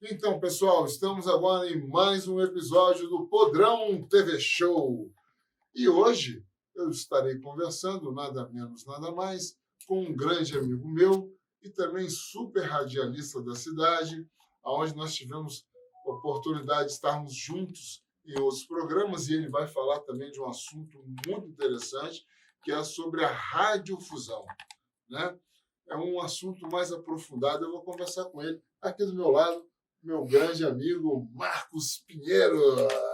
Então, pessoal, estamos agora em mais um episódio do Podrão TV Show. E hoje eu estarei conversando, nada menos, nada mais, com um grande amigo meu e também super radialista da cidade, onde nós tivemos a oportunidade de estarmos juntos em outros programas, e ele vai falar também de um assunto muito interessante, que é sobre a radiofusão, né? É um assunto mais aprofundado, eu vou conversar com ele aqui do meu lado, meu grande amigo Marcos Pinheiro.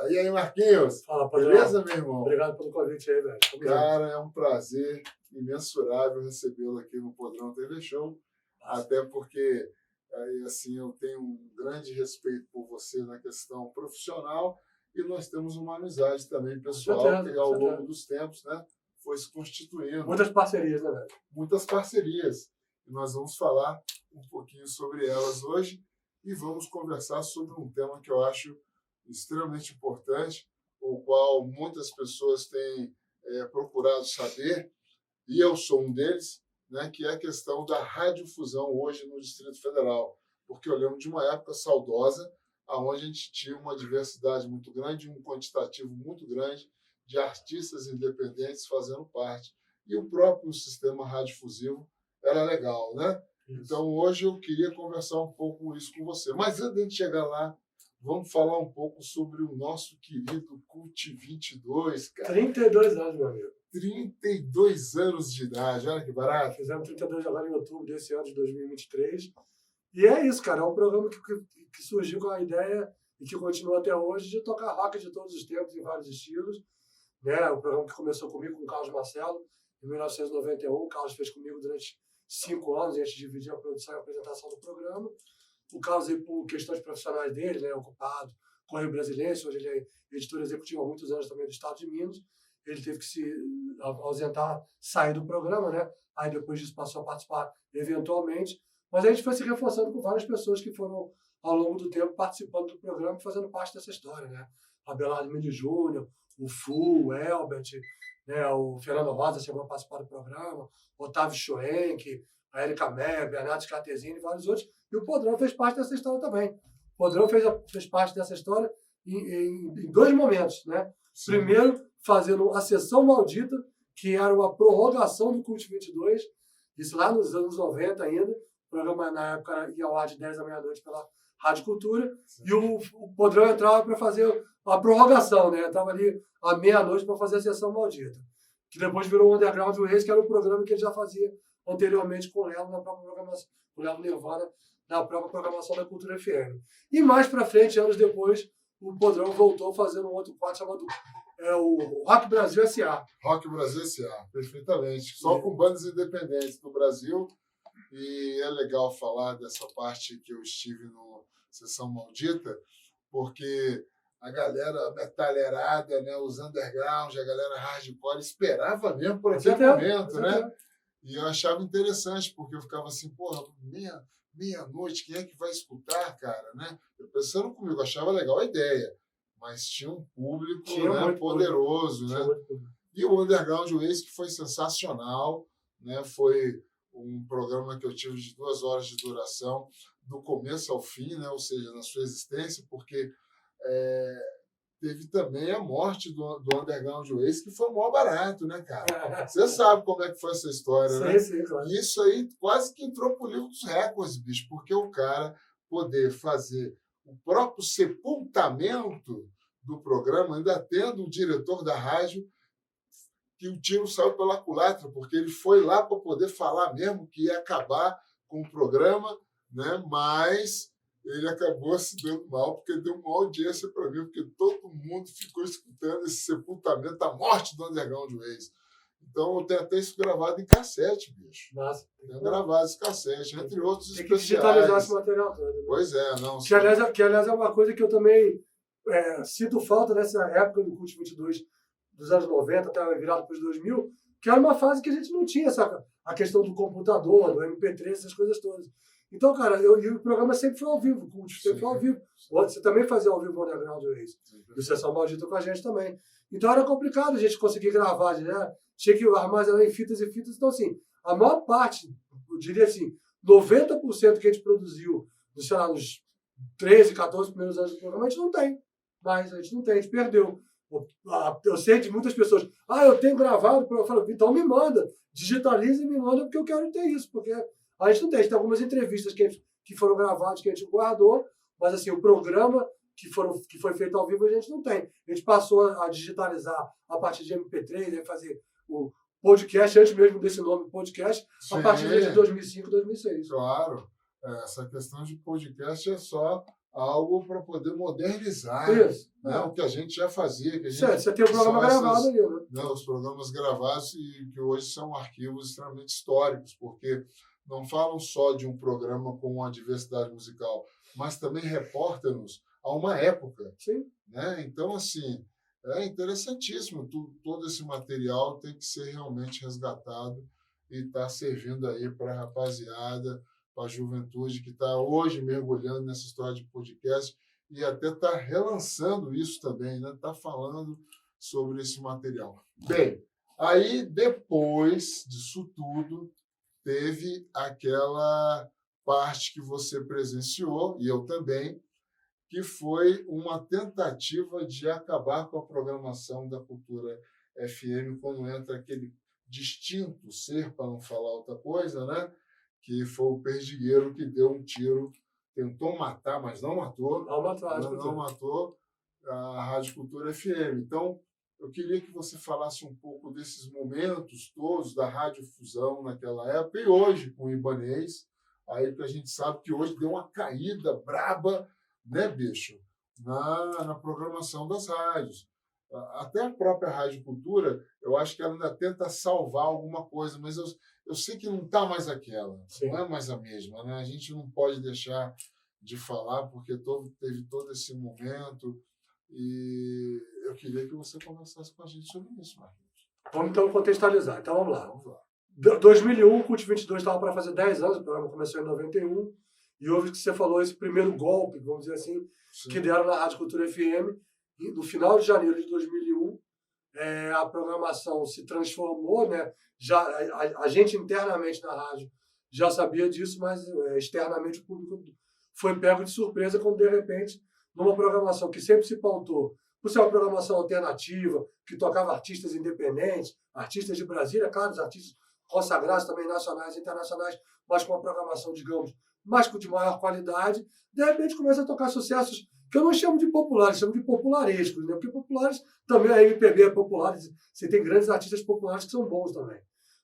E aí, Marquinhos? Fala, Padrão. Beleza, meu irmão? Obrigado pelo convite aí, velho. Cara, é um prazer imensurável recebê-lo aqui no Podrão TV Show, até porque assim, eu tenho um grande respeito por você na questão profissional e nós temos uma amizade também pessoal que ao longo dos tempos, né, foi se constituindo. Muitas parcerias, né, velho? Muitas parcerias. E nós vamos falar um pouquinho sobre elas hoje. E vamos conversar sobre um tema que eu acho extremamente importante, o qual muitas pessoas têm procurado saber, e eu sou um deles, né, que é a questão da radiofusão hoje no Distrito Federal. Porque eu lembro de uma época saudosa, onde a gente tinha uma diversidade muito grande, um quantitativo muito grande de artistas independentes fazendo parte. E o próprio sistema radiofusivo era legal, né? Então, hoje eu queria conversar um pouco isso com você. Mas antes de chegar lá, vamos falar um pouco sobre o nosso querido Cult 22, cara. 32 anos, meu amigo. 32 anos de idade, olha que barato. Fizemos 32 agora em outubro desse ano de 2023. E é isso, cara. É um programa que surgiu com a ideia e que continua até hoje de tocar rock de todos os tempos, em vários estilos. Né? O programa que começou comigo com o Carlos Marcelo, em 1991. O Carlos fez comigo durante 5 anos, e a gente dividia a produção e a apresentação do programa. O Carlos, por questões profissionais dele, né, ocupado, Correio Brasiliense, hoje ele é editor executivo há muitos anos também do Estado de Minas, ele teve que se ausentar, sair do programa, né? Aí depois disso passou a participar eventualmente, mas a gente foi se reforçando com várias pessoas que foram, ao longo do tempo, participando do programa e fazendo parte dessa história, né? Abelardo Milho Júnior, o Fu, o Elbert, né, o Fernando Rosa chegou a participar do programa, Otávio Schoenck, a Erika Meyer, Bernardo Scatesini e vários outros. E o Podrão fez parte dessa história também. O Podrão fez parte dessa história em dois momentos, né? Sim. Primeiro, fazendo a Sessão Maldita, que era uma prorrogação do Cult 22, isso lá nos anos 90 ainda. O programa, na época, ia ao ar de 10 da meia-noite pela Rádio Cultura. Sim. E o Podrão entrava para fazer a prorrogação, né? Entrava ali à meia-noite para fazer a Sessão Maldita, que depois virou o Underground Race, que era o programa que ele já fazia anteriormente com o Léo na própria programação, com o Léo Nirvana, na própria programação da Cultura FM. E mais para frente, anos depois, o Podrão voltou fazendo um outro quadro chamado o Rock Brasil S.A. Rock Brasil S.A., perfeitamente. Só com bandas independentes do Brasil. E é legal falar dessa parte que eu estive no Sessão Maldita, porque a galera metalherada, né, os underground, a galera hardcore, esperava mesmo por aquele momento, né? E eu achava interessante, porque eu ficava assim, porra, meia-noite, quem é que vai escutar, cara, né? Eu pensando comigo, achava legal a ideia, mas tinha um público poderoso, né? E o Underground Race, que foi sensacional, né? Foi um programa que eu tive de 2 horas de duração, do começo ao fim, né? Ou seja, na sua existência, porque teve também a morte do Underground Race, que foi o maior barato, né, cara? Você sabe como é que foi essa história, né? Sim, claro. E isso aí quase que entrou pro livro dos recordes, bicho, porque o cara poder fazer o próprio sepultamento do programa, ainda tendo o diretor da rádio, que o tiro saiu pela culatra, porque ele foi lá para poder falar mesmo que ia acabar com o programa, né? Mas ele acabou se dando mal, porque deu uma audiência para mim, porque todo mundo ficou escutando esse sepultamento, a morte do Underground Race. Então, eu tenho até isso gravado em cassete, bicho. Nossa. Tenho gravado esse cassete, entre outros tem especiais. Que digitalizar esse material todo. Né? Pois é, não. Que, aliás, é uma coisa que eu também sinto falta nessa época do Cult 22, dos anos 90 até virado para os 2000, que era uma fase que a gente não tinha a questão do computador, do MP3, essas coisas todas. Então, cara, e o programa sempre foi ao vivo, o Cult sempre foi ao vivo. Você também fazia ao vivo o Underground Race. E o Sessão Maldita com a gente também. Então era complicado a gente conseguir gravar, né? Tinha que armazenar em fitas e fitas. Então, assim, a maior parte, eu diria assim, 90% que a gente produziu, sei lá, nos 13, 14 primeiros anos do programa, a gente não tem. Mas a gente não tem, a gente perdeu. Eu sei de muitas pessoas, eu tenho gravado, eu falo, então me manda, digitaliza e me manda, porque eu quero ter isso, porque a gente não tem. A gente tem algumas entrevistas que foram gravadas, que a gente guardou, mas assim, o programa que foi feito ao vivo a gente não tem. A gente passou a digitalizar a partir de MP3, fazer o podcast, antes mesmo desse nome podcast, a partir de 2005, 2006. Claro. Essa questão de podcast é só algo para poder modernizar, né? O que a gente já fazia. Que a gente, você tem o programa gravado ali, né? Os programas gravados e que hoje são arquivos extremamente históricos, porque não falam só de um programa com uma diversidade musical, mas também reportam-nos a uma época. Sim. Né? Então, assim, é interessantíssimo. Todo esse material tem que ser realmente resgatado e está servindo aí para a rapaziada, para a juventude que está hoje mergulhando nessa história de podcast e até está relançando isso também, né? Está falando sobre esse material. Bem, aí depois disso tudo, teve aquela parte que você presenciou, e eu também, que foi uma tentativa de acabar com a programação da Cultura FM quando entra aquele distinto ser, para não falar outra coisa, né? Que foi o Perdigueiro que deu um tiro, tentou matar, mas não matou. Não matou a Rádio Cultura FM. Então, eu queria que você falasse um pouco desses momentos todos da radiodifusão naquela época e hoje com o Ibanez, aí que a gente sabe que hoje deu uma caída braba, né, bicho, na programação das rádios. Até a própria Rádio Cultura, eu acho que ela ainda tenta salvar alguma coisa, mas eu sei que não está mais aquela, Sim. Não é mais a mesma, né? A gente não pode deixar de falar, porque teve todo esse momento, e eu queria que você conversasse com a gente sobre isso, Marquinhos. Vamos então contextualizar. Então vamos lá. 2001, o CUT 22 estava para fazer 10 anos, o programa começou em 91, e houve, que você falou, esse primeiro golpe, vamos dizer assim, Sim. que deram na Rádio Cultura FM. E no final de janeiro de 2001, a programação se transformou, né? Já, a gente internamente na rádio já sabia disso, mas externamente o público foi pego de surpresa quando, de repente, numa programação que sempre se pautou por ser uma programação alternativa, que tocava artistas independentes, artistas de Brasília, claro, os artistas consagrados também nacionais e internacionais, mas com uma programação, digamos, mais de maior qualidade, de repente começa a tocar sucessos que eu não chamo de populares, chamo de popularescos, né? Porque populares também, a MPB é popular, você tem grandes artistas populares que são bons também.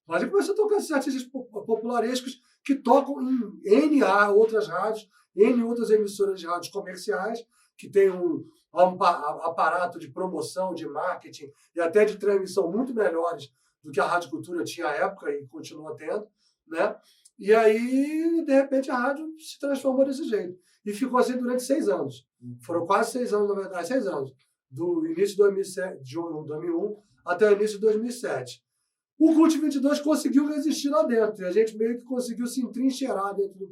Mas ele começa a tocar esses artistas popularescos que tocam em outras rádios, em outras emissoras de rádios comerciais, que tem um aparato de promoção, de marketing e até de transmissão muito melhores do que a Rádio Cultura tinha à época e continua tendo, né? E aí, de repente, a rádio se transformou desse jeito. E ficou assim durante 6 anos. Foram quase 6 anos, na verdade, 6 anos. Do início de 2001 até o início de 2007. O CUT 22 conseguiu resistir lá dentro. E a gente meio que conseguiu se entrincheirar dentro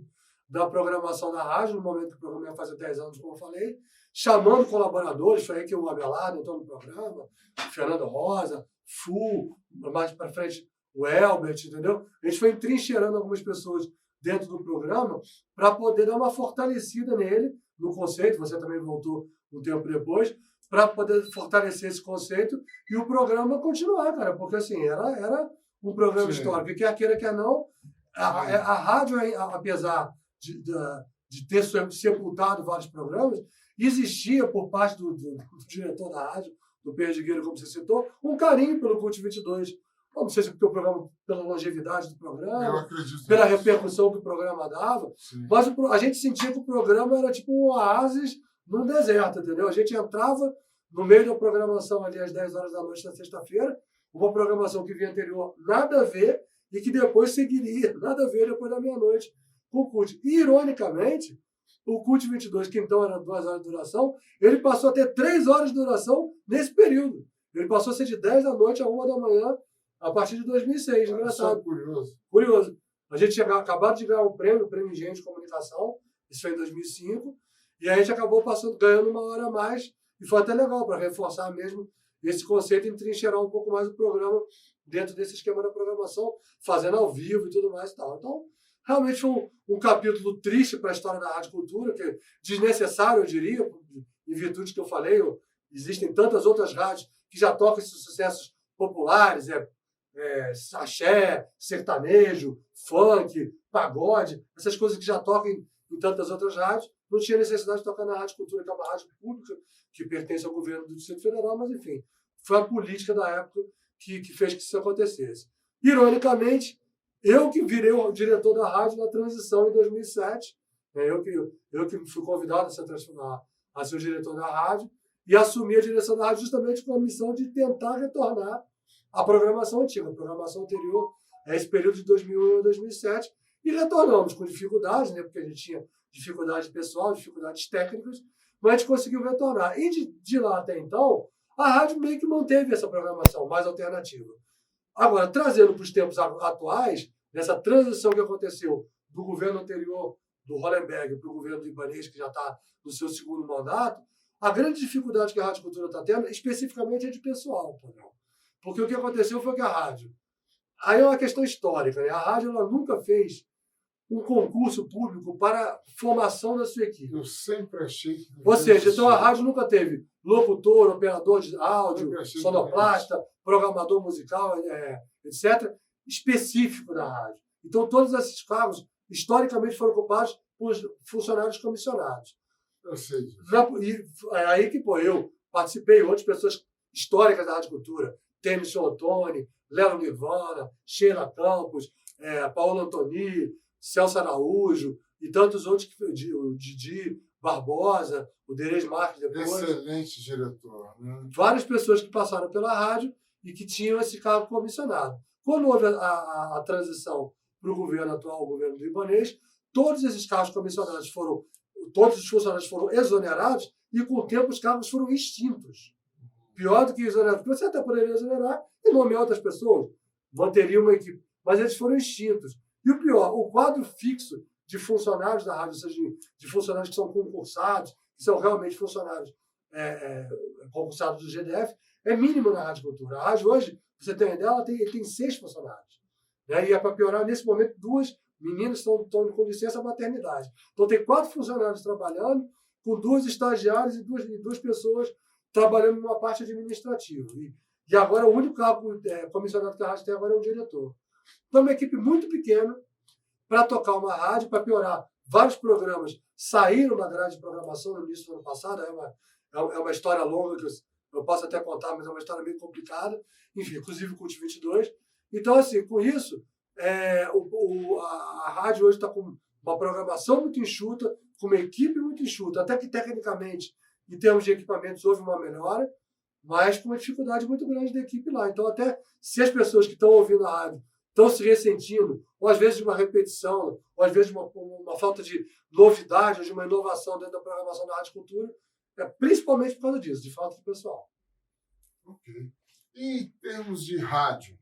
da programação da rádio, no momento que o programa ia fazer 10 anos, como eu falei, chamando colaboradores. Foi aí que o Abelardo entrou no programa, Fernando Rosa, Fu, mais para frente o Elbert, entendeu? A gente foi entrincheirando algumas pessoas dentro do programa para poder dar uma fortalecida nele, no conceito. Você também voltou um tempo depois, para poder fortalecer esse conceito e o programa continuar, cara, porque assim, era um programa Sim. histórico, quer queira, quer não, a rádio, apesar de ter sepultado vários programas, existia por parte do diretor da rádio, do Perdigueiro, como você citou, um carinho pelo CUT 22. Não sei se porque o programa, pela longevidade do programa, pela repercussão que o programa dava, Sim. mas a gente sentia que o programa era tipo um oásis num deserto, entendeu? A gente entrava no meio da programação ali às 10 horas da noite na sexta-feira, uma programação que vinha anterior nada a ver e que depois seguiria, nada a ver depois da meia-noite com o CUT. E, ironicamente, o CUT 22, que então era 2 horas de duração, ele passou a ter 3 horas de duração nesse período. Ele passou a ser de 10 da noite a 1 da manhã, a partir de 2006. Engraçado. Curioso. A gente tinha acabado de ganhar um prêmio Engenho de Comunicação, isso foi em 2005, e a gente acabou ganhando 1 hora a mais, e foi até legal para reforçar mesmo esse conceito, entrincheirar um pouco mais o programa dentro desse esquema da programação, fazendo ao vivo e tudo mais e tal. Então, realmente foi um capítulo triste para a história da Rádio Cultura, que é desnecessário, eu diria, em virtude que eu falei, existem tantas outras rádios que já tocam esses sucessos populares, axé, sertanejo, funk, pagode, essas coisas que já tocam em tantas outras rádios. Não tinha necessidade de tocar na Rádio Cultura, que é uma rádio pública que pertence ao governo do Distrito Federal, mas, enfim, foi a política da época que fez que isso acontecesse. Ironicamente, eu que virei o diretor da rádio na transição em 2007, eu que fui convidado a ser o diretor da rádio e assumi a direção da rádio justamente com a missão de tentar retornar à programação antiga, a programação anterior a esse período de 2001 a 2007, e retornamos com dificuldades, né, porque a gente tinha dificuldades pessoais, dificuldades técnicas, mas a gente conseguiu retornar. E de lá até então, a rádio meio que manteve essa programação mais alternativa. Agora, trazendo para os tempos atuais, nessa transição que aconteceu do governo anterior, do Hollenberg, para o governo do Ibanez, que já está no seu segundo mandato, a grande dificuldade que a Rádio Cultura está tendo, especificamente, é de pessoal. Porque o que aconteceu foi que a rádio... Aí é uma questão histórica, né? A rádio ela nunca fez um concurso público para a formação da sua equipe. Eu sempre achei que... Ou seja, então a rádio nunca teve locutor, operador de áudio, sonoplasta, programador musical, etc., específico da rádio. Então todos esses cargos, historicamente, foram ocupados por funcionários comissionados. Eu sei disso. E aí que, eu participei, outras pessoas históricas da Rádio Cultura, Tênis Ottoni, Lelo Nirvana, Sheila Campos, Paulo Antoni, Celso Araújo e tantos outros, o Didi Barbosa, o Derez Marques depois. Excelente diretor. Né? Várias pessoas que passaram pela rádio e que tinham esse cargo comissionado. Quando houve a transição para o governo atual, o governo do Ibanez, todos esses cargos comissionados todos os funcionários foram exonerados e, com o tempo, os cargos foram extintos. Pior do que exonerar, porque você até poderia exonerar e nomear outras pessoas, manteria uma equipe, mas eles foram extintos. E o pior, o quadro fixo de funcionários da rádio, ou seja, de funcionários que são concursados, que são realmente funcionários concursados do GDF, é mínimo na Rádio Cultura. A rádio hoje, pra você ter uma ideia, ela tem 6 funcionários. Né? E para piorar, nesse momento, 2 meninas estão com licença maternidade. Então tem 4 funcionários trabalhando, com 2 estagiários e 2 pessoas trabalhando numa parte administrativa. E agora o único cargo comissionado que a rádio tem agora é o diretor. Então é uma equipe muito pequena para tocar uma rádio, para piorar. Vários programas saíram da grade de programação no início do ano passado. É uma história longa que eu posso até contar, mas é uma história meio complicada. Enfim, inclusive o Cult 22. Então, assim, com isso, a rádio hoje está com uma programação muito enxuta, com uma equipe muito enxuta, até que tecnicamente, em termos de equipamentos, houve uma melhora, mas com uma dificuldade muito grande da equipe lá. Então, até se as pessoas que estão ouvindo a rádio estão se ressentindo, ou às vezes de uma repetição, ou às vezes de uma falta de novidade, ou de uma inovação dentro da programação da Rádio Cultura, é principalmente por causa disso, de falta de pessoal. Ok. E em termos de rádio,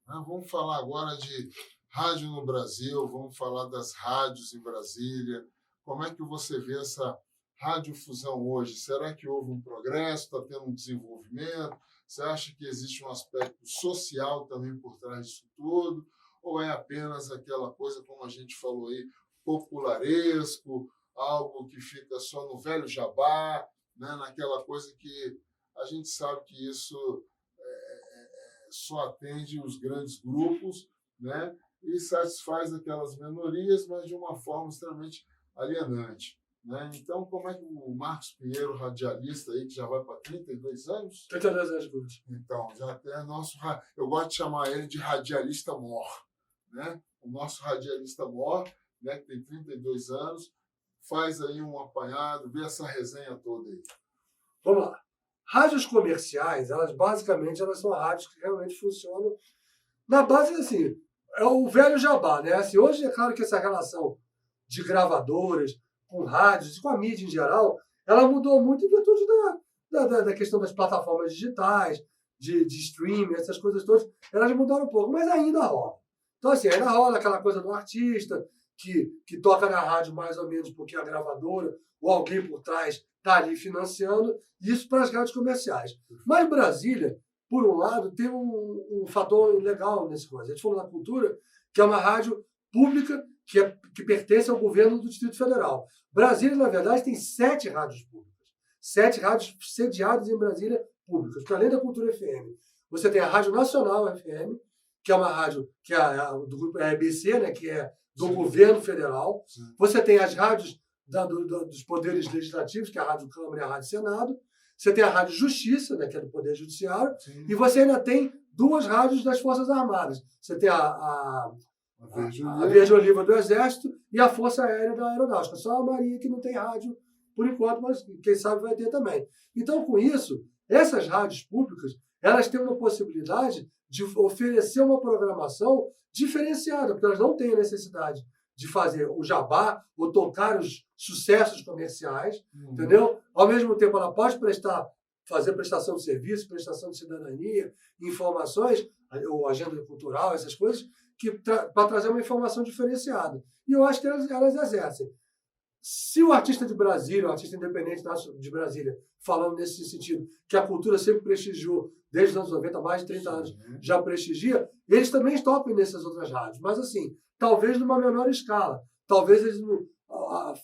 né? Vamos falar agora de rádio no Brasil, vamos falar das rádios em Brasília. Como é que você vê essa radiofusão hoje? Será que houve um progresso, está tendo um desenvolvimento? Você acha que existe um aspecto social também por trás disso tudo? Ou é apenas aquela coisa, como a gente falou aí, popularesco, algo que fica só no velho jabá, né? Naquela coisa que a gente sabe que isso só atende os grandes grupos, né? E satisfaz aquelas minorias, mas de uma forma extremamente alienante. Né? Então, como é que o Marcos Pinheiro, radialista, aí, que já vai para 32 anos? 32 anos de curso. Então, já é nosso... Eu gosto de chamar ele de radialista mor. Né? O nosso radialista mor, né, que tem 32 anos, faz aí um apanhado, vê essa resenha toda aí. Vamos lá. Rádios comerciais, basicamente são rádios que realmente funcionam na base, assim, é o velho jabá, né? Assim, hoje é claro que essa relação de gravadoras com rádios e com a mídia em geral, ela mudou muito em virtude da questão das plataformas digitais, de streaming, essas coisas todas, elas mudaram um pouco, mas ainda rola. Então, assim, ainda rola aquela coisa do artista que toca na rádio mais ou menos porque a gravadora ou alguém por trás está ali financiando, isso para as rádios comerciais. Mas Brasília, por um lado, tem um fator legal nesse coisa. A gente falou da Cultura, que é uma rádio pública que pertence ao governo do Distrito Federal. Brasília, na verdade, tem 7 rádios públicas. 7 rádios sediadas em Brasília públicas, porque além da Cultura FM, você tem a Rádio Nacional FM, que é uma rádio que é do grupo EBC, né, que é do governo federal. Sim. Você tem as rádios dos poderes legislativos, que é a Rádio Câmara e a Rádio Senado. Você tem a Rádio Justiça, né, que é do Poder Judiciário. Sim. E você ainda tem 2 rádios das Forças Armadas. Você tem a Verde Oliva do Exército e a Força Aérea da Aeronáutica. Só a Marinha que não tem rádio por enquanto, mas quem sabe vai ter também. Então, com isso, essas rádios públicas, elas têm uma possibilidade de oferecer uma programação diferenciada, porque elas não têm a necessidade de fazer o jabá ou tocar os sucessos comerciais, entendeu? Ao mesmo tempo, ela pode fazer prestação de serviço, prestação de cidadania, informações, ou agenda cultural, essas coisas, para trazer uma informação diferenciada. E eu acho que elas exercem. Se o artista de Brasília, o artista independente de Brasília, falando nesse sentido, que a cultura sempre prestigiou, desde os anos 90, mais de 30 anos, já prestigia, eles também tocam nessas outras rádios. Mas, assim, talvez numa menor escala. Talvez eles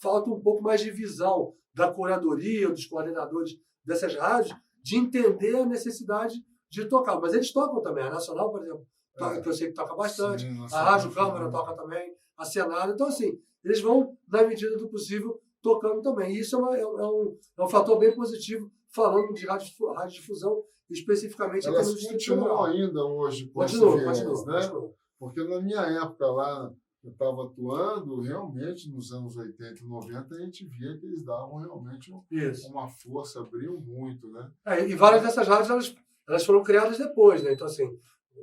falta um pouco mais de visão da curadoria, dos coordenadores dessas rádios, de entender a necessidade de tocar. Mas eles tocam também. A Nacional, por exemplo, que eu sei que toca bastante. Sim, a Rádio Câmara toca também. A Senado. Então, assim, eles vão, na medida do possível, tocando também. E isso é um fator bem positivo, falando de radiodifusão, especificamente aqui no Distrito Federal. Elas continuam ainda hoje com esse viés, né? Porque na minha época lá, eu estava atuando, realmente, nos anos 80 e 90, a gente via que eles davam realmente uma força, abriam muito, né? E várias dessas rádios, elas foram criadas depois, né? Então, assim,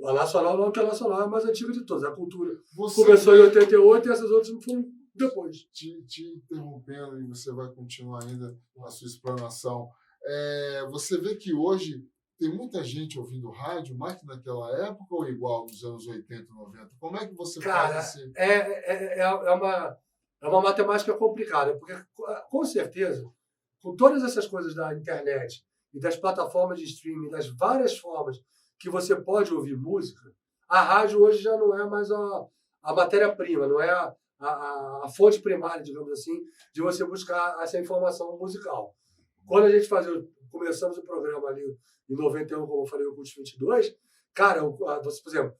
a Nacional não, que a Nacional é a mais antiga de todas. A Cultura começou em 88 e essas outras foram depois. Te interrompendo, e você vai continuar ainda a sua explanação. Você vê que hoje tem muita gente ouvindo rádio, mais que naquela época ou igual nos anos 80 e 90? Como é que você faz assim? É uma matemática complicada, porque, com certeza, com todas essas coisas da internet e das plataformas de streaming, das várias formas que você pode ouvir música, a rádio hoje já não é mais a matéria-prima, não é a fonte primária, digamos assim, de você buscar essa informação musical. Quando a gente começamos o programa ali em 91, como eu falei, o Cult 22, cara, você, por exemplo,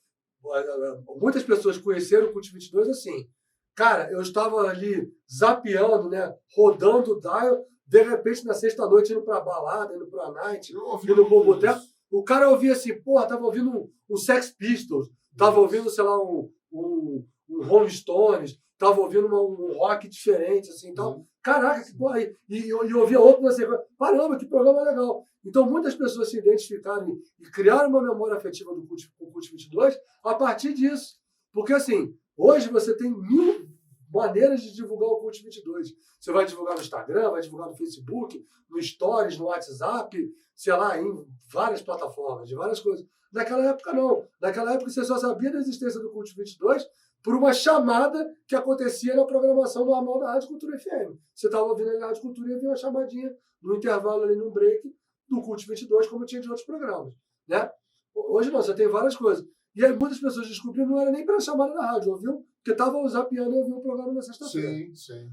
muitas pessoas conheceram o Cult 22 assim. Cara, eu estava ali zapeando, né, rodando o dial, de repente, na sexta-noite, indo para a balada, indo para a night, indo para o boteco. O cara ouvia assim, porra, tava ouvindo um Sex Pistols, tava ouvindo, sei lá, um Rolling Stones, tava ouvindo um rock diferente, assim, então, caraca, que porra, e ouvia outro na sequência. Caramba, que programa legal. Então, muitas pessoas se identificaram e criaram uma memória afetiva do Cult 22 a partir disso. Porque, assim, hoje você tem 1000 maneiras de divulgar o Cult 22. Você vai divulgar no Instagram, vai divulgar no Facebook, no Stories, no WhatsApp, sei lá, em várias plataformas, de várias coisas. Naquela época, não. Naquela época, você só sabia da existência do Cult 22 por uma chamada que acontecia na programação normal da Rádio Cultura FM. Você estava ouvindo a Rádio Cultura e havia uma chamadinha no intervalo ali, no break, do Cult 22, como tinha de outros programas. Né? Hoje não, você tem várias coisas. E aí muitas pessoas descobriram, não era nem pela chamada da rádio, ouviu? Porque estavam zapeando e ouviam o programa na sexta-feira. Sim.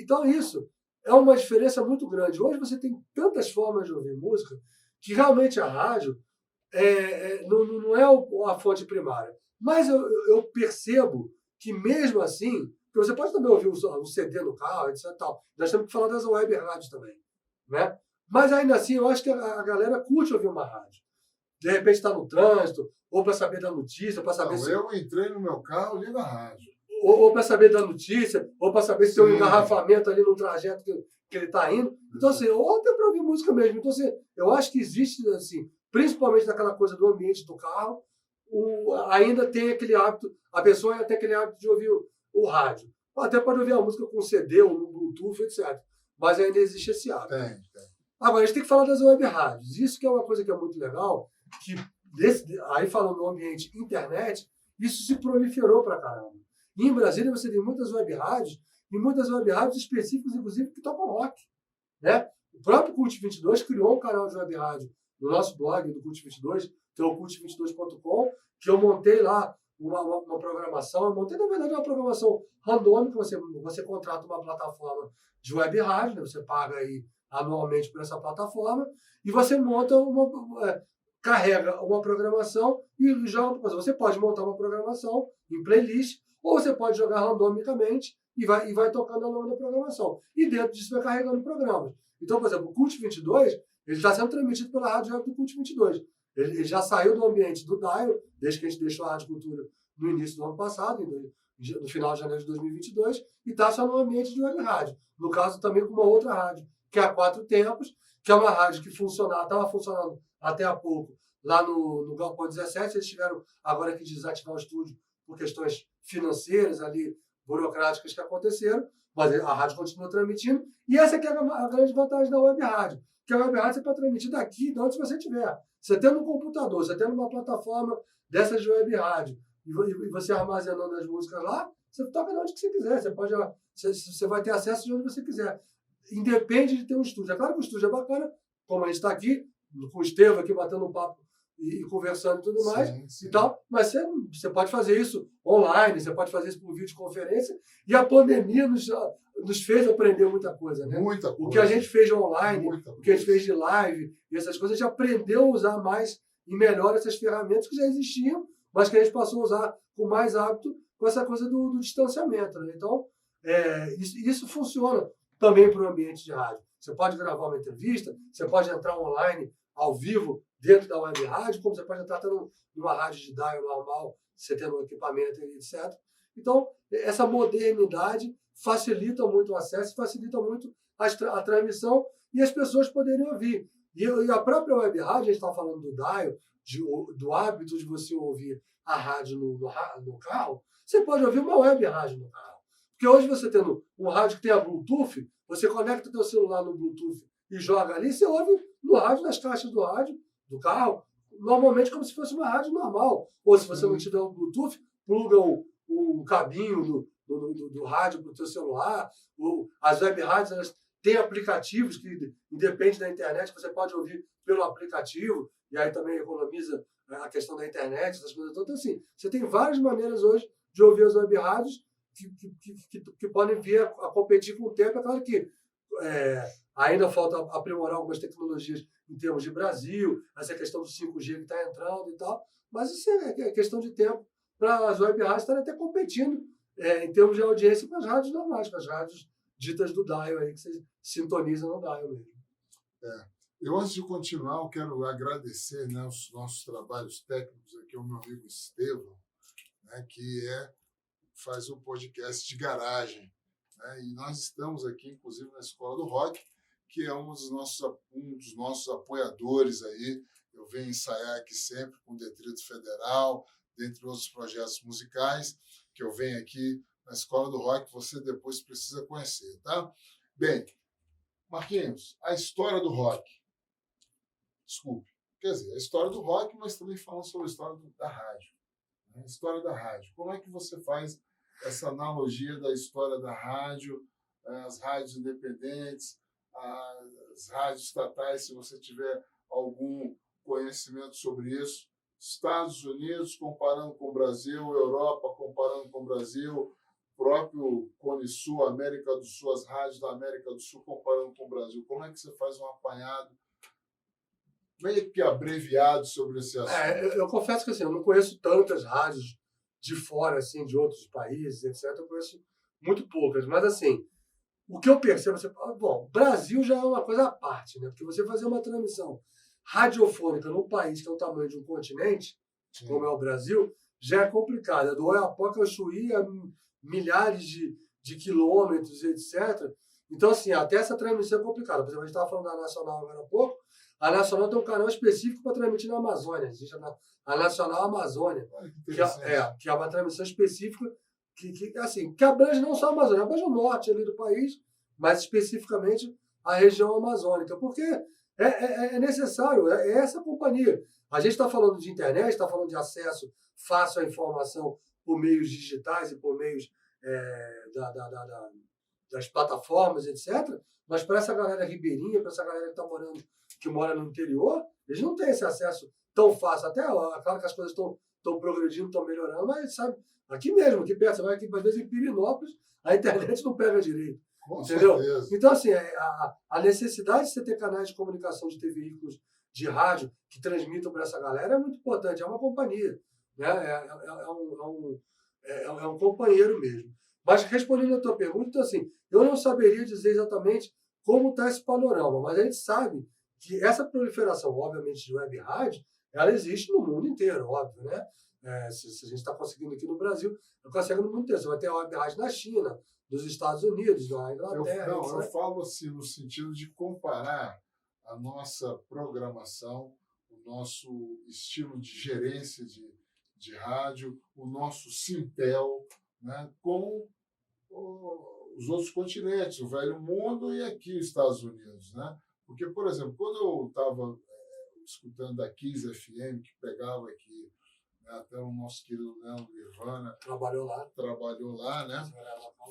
Então isso é uma diferença muito grande. Hoje você tem tantas formas de ouvir música que realmente a rádio não é a fonte primária. Mas eu percebo que mesmo assim, você pode também ouvir um CD no carro, etc. Tal. Nós temos que falar das web rádios também. Né? Mas ainda assim, eu acho que a galera curte ouvir uma rádio. De repente está no trânsito, ou para saber da notícia, para saber se... Eu entrei no meu carro, ligo a rádio. Ou para saber da notícia, ou para saber se tem um engarrafamento ali no trajeto que ele está indo. Então, assim, ou até para ouvir música mesmo. Então, assim, eu acho que existe, assim, principalmente naquela coisa do ambiente do carro, ainda tem aquele hábito, a pessoa ainda tem aquele hábito de ouvir o rádio. Até pode ouvir a música com CD ou no Bluetooth, etc. Mas ainda existe esse hábito. Tem. Agora, a gente tem que falar das web rádios. Isso que é uma coisa que é muito legal, que aí falando no ambiente internet, isso se proliferou pra caramba. E em Brasília você tem muitas web rádios, e muitas web rádios específicas, inclusive, que tocam rock. Né? O próprio Cult 22 criou um canal de web rádio no nosso blog do Cult 22, que é o cult22.com, que eu montei lá uma programação, eu montei, na verdade, uma programação randômica, você contrata uma plataforma de web rádio, né? Você paga aí anualmente por essa plataforma, e você monta carrega uma programação e joga. Você pode montar uma programação em playlist, ou você pode jogar randomicamente e vai tocando ao longo da programação. E dentro disso vai carregando programas. Então, por exemplo, o Cult 22, ele está sendo transmitido pela Rádio Web do Cult 22. Ele já saiu do ambiente do Dial, desde que a gente deixou a Rádio Cultura no início do ano passado, no final de janeiro de 2022, e está só no ambiente de web rádio. No caso, também com uma outra rádio, que é a Quatro Tempos, que é uma rádio que estava funcionando até há pouco lá no Galpão 17. Eles tiveram agora que desativar o estúdio por questões financeiras ali, burocráticas que aconteceram, mas a rádio continua transmitindo. E essa aqui é a grande vantagem da web rádio, que a web rádio você pode transmitir daqui, de onde você estiver. Você tendo um computador, você tendo uma plataforma dessas de web rádio, e você armazenando as músicas lá, você toca de onde que você quiser. Você vai ter acesso de onde você quiser. Independe de ter um estúdio. É claro que o estúdio é bacana, como a gente está aqui, com o Estevam aqui batendo um papo e conversando e tudo mais, sim. E tal, mas você pode fazer isso online, você pode fazer isso por videoconferência, e a pandemia nos fez aprender muita coisa, né? Muita coisa. O que a gente fez online, o que a gente fez de live, e essas coisas, a gente aprendeu a usar mais e melhor essas ferramentas que já existiam, mas que a gente passou a usar com mais hábito com essa coisa do distanciamento, né? Então, isso funciona também para o ambiente de rádio. Você pode gravar uma entrevista, você pode entrar online, ao vivo, dentro da web rádio, como você pode entrar numa rádio de dial normal, você tendo um equipamento, etc. Então, essa modernidade facilita muito o acesso, facilita muito a transmissão e as pessoas poderem ouvir. E a própria web rádio, a gente está falando do dial, do hábito de você ouvir a rádio no carro, você pode ouvir uma web rádio no carro. Porque hoje você tendo um rádio que tem a Bluetooth, você conecta o seu celular no Bluetooth e joga ali, você ouve no rádio, nas caixas do rádio, do carro, normalmente como se fosse uma rádio normal. Ou se você não tiver um Bluetooth, pluga o cabinho do rádio para o seu celular. As web rádios, elas têm aplicativos que, independe da internet, você pode ouvir pelo aplicativo, e aí também economiza a questão da internet, essas coisas todas. Então, assim, você tem várias maneiras hoje de ouvir as web rádios que podem vir a competir com o tempo. É claro que ainda falta aprimorar algumas tecnologias em termos de Brasil, essa questão do 5G que está entrando e tal, mas isso é questão de tempo para as web rádios estarem até competindo em termos de audiência com as rádios normais, com as rádios ditas do dial, aí, que você sintoniza no dial mesmo. Eu, antes de continuar, eu quero agradecer, né, os nossos trabalhos técnicos aqui ao meu amigo Estevam, né, que faz um podcast de garagem. E nós estamos aqui, inclusive, na Escola do Rock, que é um dos nossos apoiadores aí. Eu venho ensaiar aqui sempre com o Detrito Federal, dentre outros projetos musicais, que eu venho aqui na Escola do Rock, você depois precisa conhecer, tá? Bem, Marquinhos, a história do rock. Desculpe. Quer dizer, a história do rock, mas também falando sobre a história da rádio. A história da rádio. Como é que você faz essa analogia da história da rádio, as rádios independentes, as rádios estatais, se você tiver algum conhecimento sobre isso, Estados Unidos comparando com o Brasil, Europa comparando com o Brasil, próprio Cone Sul, América do Sul, as rádios da América do Sul comparando com o Brasil. Como é que você faz um apanhado meio que abreviado sobre esse assunto? Eu confesso que assim, eu não conheço tantas rádios de fora, assim, de outros países, etc. Eu conheço muito poucas, mas assim, o que eu percebo, bom, Brasil já é uma coisa à parte, né? Porque você fazer uma transmissão radiofônica num país que é o tamanho de um continente, sim, como é o Brasil, já é complicado. Do Oiapoque ao Chuí, a milhares de quilômetros, etc. Então, assim, até essa transmissão é complicada. Por exemplo, a gente estava falando da Nacional agora há pouco. A Nacional tem um canal específico para transmitir na Amazônia. Existe a Nacional Amazônia, que é uma transmissão específica que abrange não só a Amazônia, abrange o norte ali do país, mas especificamente a região amazônica, porque é necessário, é essa companhia. A gente está falando de internet, está falando de acesso fácil à informação por meios digitais e por meios das plataformas, etc. Mas para essa galera ribeirinha, para essa galera que mora no interior, eles não têm esse acesso tão fácil. Até, claro que as coisas estão estão progredindo, estão melhorando, mas sabe, aqui mesmo, aqui perto, você vai aqui, às vezes em Pirinópolis, a internet não pega direito. Com Entendeu? certeza. Então, assim, a necessidade de você ter canais de comunicação, de ter veículos de rádio que transmitam para essa galera é muito importante. É uma companhia, né? É um companheiro mesmo. Mas respondendo a tua pergunta, então, assim, eu não saberia dizer exatamente como está esse panorama, mas a gente sabe que essa proliferação, obviamente, de web rádio, ela existe no mundo inteiro, óbvio, né? Se a gente está conseguindo aqui no Brasil, consegue no mundo inteiro. Você vai ter web rádio na China, nos Estados Unidos, na Inglaterra. Eu falo assim no sentido de comparar a nossa programação, o nosso estilo de gerência de rádio, o nosso Sintel, né, com os outros continentes, o velho mundo e aqui os Estados Unidos. Né? Porque, por exemplo, quando eu estava escutando a Kiss FM, que pegava aqui, né, até o nosso querido Nirvana trabalhou lá, né?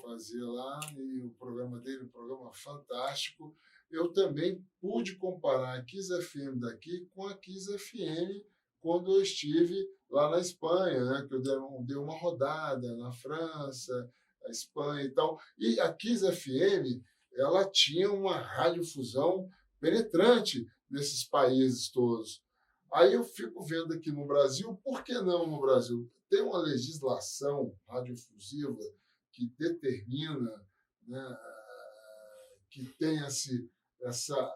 Fazia lá, e o programa dele, um programa fantástico. Eu também pude comparar a Kiss FM daqui com a Kiss FM quando eu estive lá na Espanha, né? Que eu dei uma rodada na França, a Espanha e tal. E a Kiss FM, ela tinha uma radiodifusão penetrante nesses países todos. Aí eu fico vendo aqui no Brasil, por que não no Brasil? Tem uma legislação radiodifusiva que determina, né, que tem essa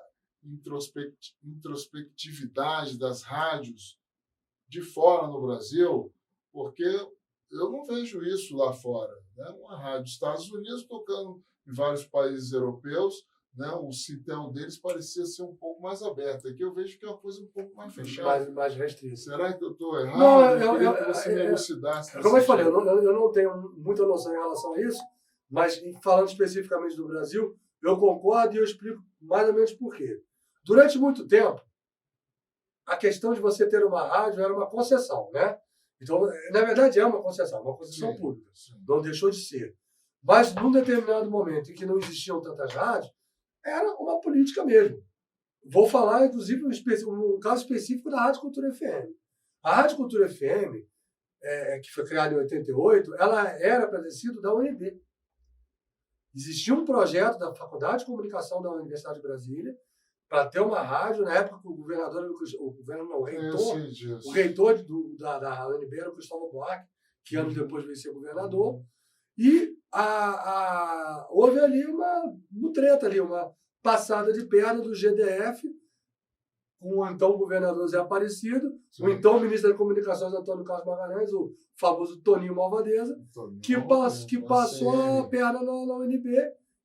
introspectividade das rádios de fora no Brasil, porque eu não vejo isso lá fora. Né? Uma rádio dos Estados Unidos tocando em vários países europeus, né? O Sintel deles parecia ser um pouco mais aberto. Aqui eu vejo que é uma coisa um pouco mais fechada. Mais restrita. Será que eu estou errado? Não, eu queria que você me elucidasse. Como eu falei, eu não tenho muita noção em relação a isso, mas falando especificamente do Brasil, eu concordo e eu explico mais ou menos por quê. Durante muito tempo, a questão de você ter uma rádio era uma concessão, né? Então, na verdade, é uma concessão sim, pública. Sim. Não deixou de ser. Mas, num determinado momento em que não existiam tantas rádios, era uma política mesmo. Vou falar, inclusive, um caso específico da Rádio Cultura FM. A Rádio Cultura FM, que foi criada em 88, ela era para ter sido da UNB. Existia um projeto da Faculdade de Comunicação da Universidade de Brasília para ter uma rádio, na época que o reitor da UNB era o Cristóvão Buarque, que anos depois veio ser governador. E houve ali uma treta, uma passada de perna do GDF com o então governador Zé Aparecido, sim, o então ministro das Comunicações Antônio Carlos Magalhães, o famoso Toninho Malvadeza, que passou a perna na UNB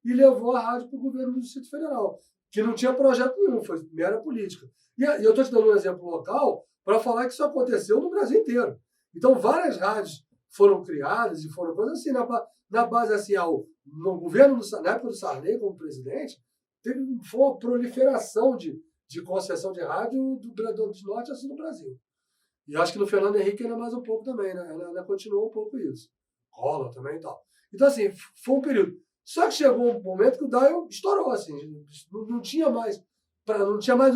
e levou a rádio para o governo do Distrito Federal, que não tinha projeto nenhum, foi mera política. E eu estou te dando um exemplo local para falar que isso aconteceu no Brasil inteiro. Então, várias rádios foram criadas e foram coisas assim, na base assim, no governo, na época do Sarney como presidente, foi uma proliferação de concessão de rádio do norte assim no Brasil. E acho que no Fernando Henrique ainda mais um pouco também, né? Ela continuou um pouco isso. Collor também e tal. Então, assim, foi um período. Só que chegou um momento que o dial estourou, assim, não tinha mais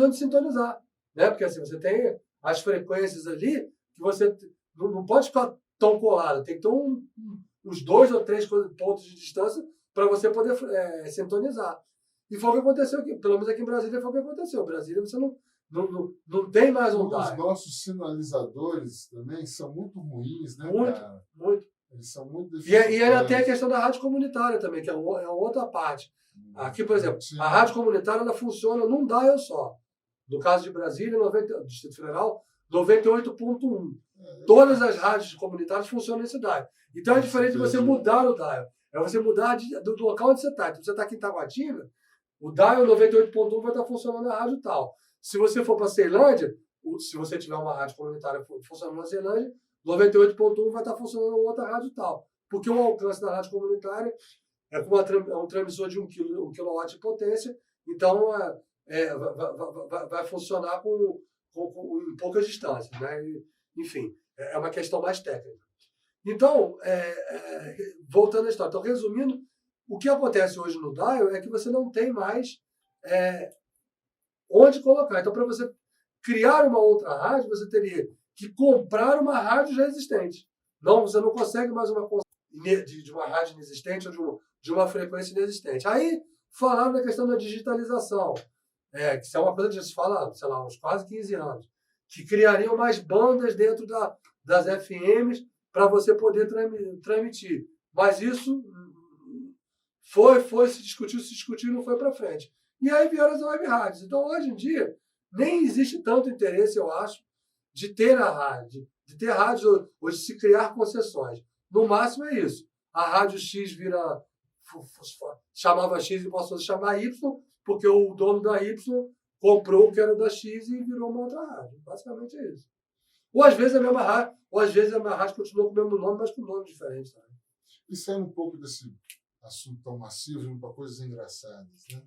onde sintonizar, né? Porque assim, você tem as frequências ali que você não pode ficar tão colado, tem que ter uns 2 ou 3 pontos de distância para você poder sintonizar. E foi o que aconteceu aqui, pelo menos aqui em Brasília foi o que aconteceu. Em Brasília você não tem mais um dial. Os nossos sinalizadores também são muito ruins, né, cara? Muito. Eles são muito difíceis. E ainda tem a questão da rádio comunitária também, que é outra parte. Aqui, por exemplo, sim, a rádio comunitária ela funciona num dial só. No caso de Brasília, Distrito Federal, 98.1. Todas as rádios comunitárias funcionam nesse dial. Então é diferente de você mudar o dial. É você mudar do local onde você está. Então, você está aqui em Taguatinga, o dial 98.1 vai estar funcionando na rádio tal. Se você for para Ceilândia, se você tiver uma rádio comunitária funcionando na Ceilândia, 98.1 vai estar funcionando em outra rádio tal. Porque o alcance da rádio comunitária é um transmissor de 1 kW de potência, então vai funcionar em poucas distâncias. Né? Enfim, é uma questão mais técnica. Então, voltando à história, então, resumindo, o que acontece hoje no dial é que você não tem mais onde colocar. Então, para você criar uma outra rádio, você teria que compraram uma rádio já existente. Não, você não consegue mais uma de uma rádio inexistente ou de uma frequência inexistente. Aí falaram da questão da digitalização, que isso é uma coisa que já se fala, sei lá, uns quase 15 anos, que criariam mais bandas dentro das FMs para você poder transmitir. Mas isso se discutiu e não foi para frente. E aí vieram as web rádios. Então, hoje em dia, nem existe tanto interesse, eu acho, de ter a rádio, de ter rádio ou de se criar concessões. No máximo é isso. A rádio X chamava X e passou a chamar Y, porque o dono da Y comprou o que era da X e virou uma outra rádio. Basicamente é isso. Ou às vezes a mesma rádio, ou às vezes a mesma rádio continua com o mesmo nome, mas com nome diferente. Tá? E saindo um pouco desse assunto tão massivo, indo para coisas engraçadas, né?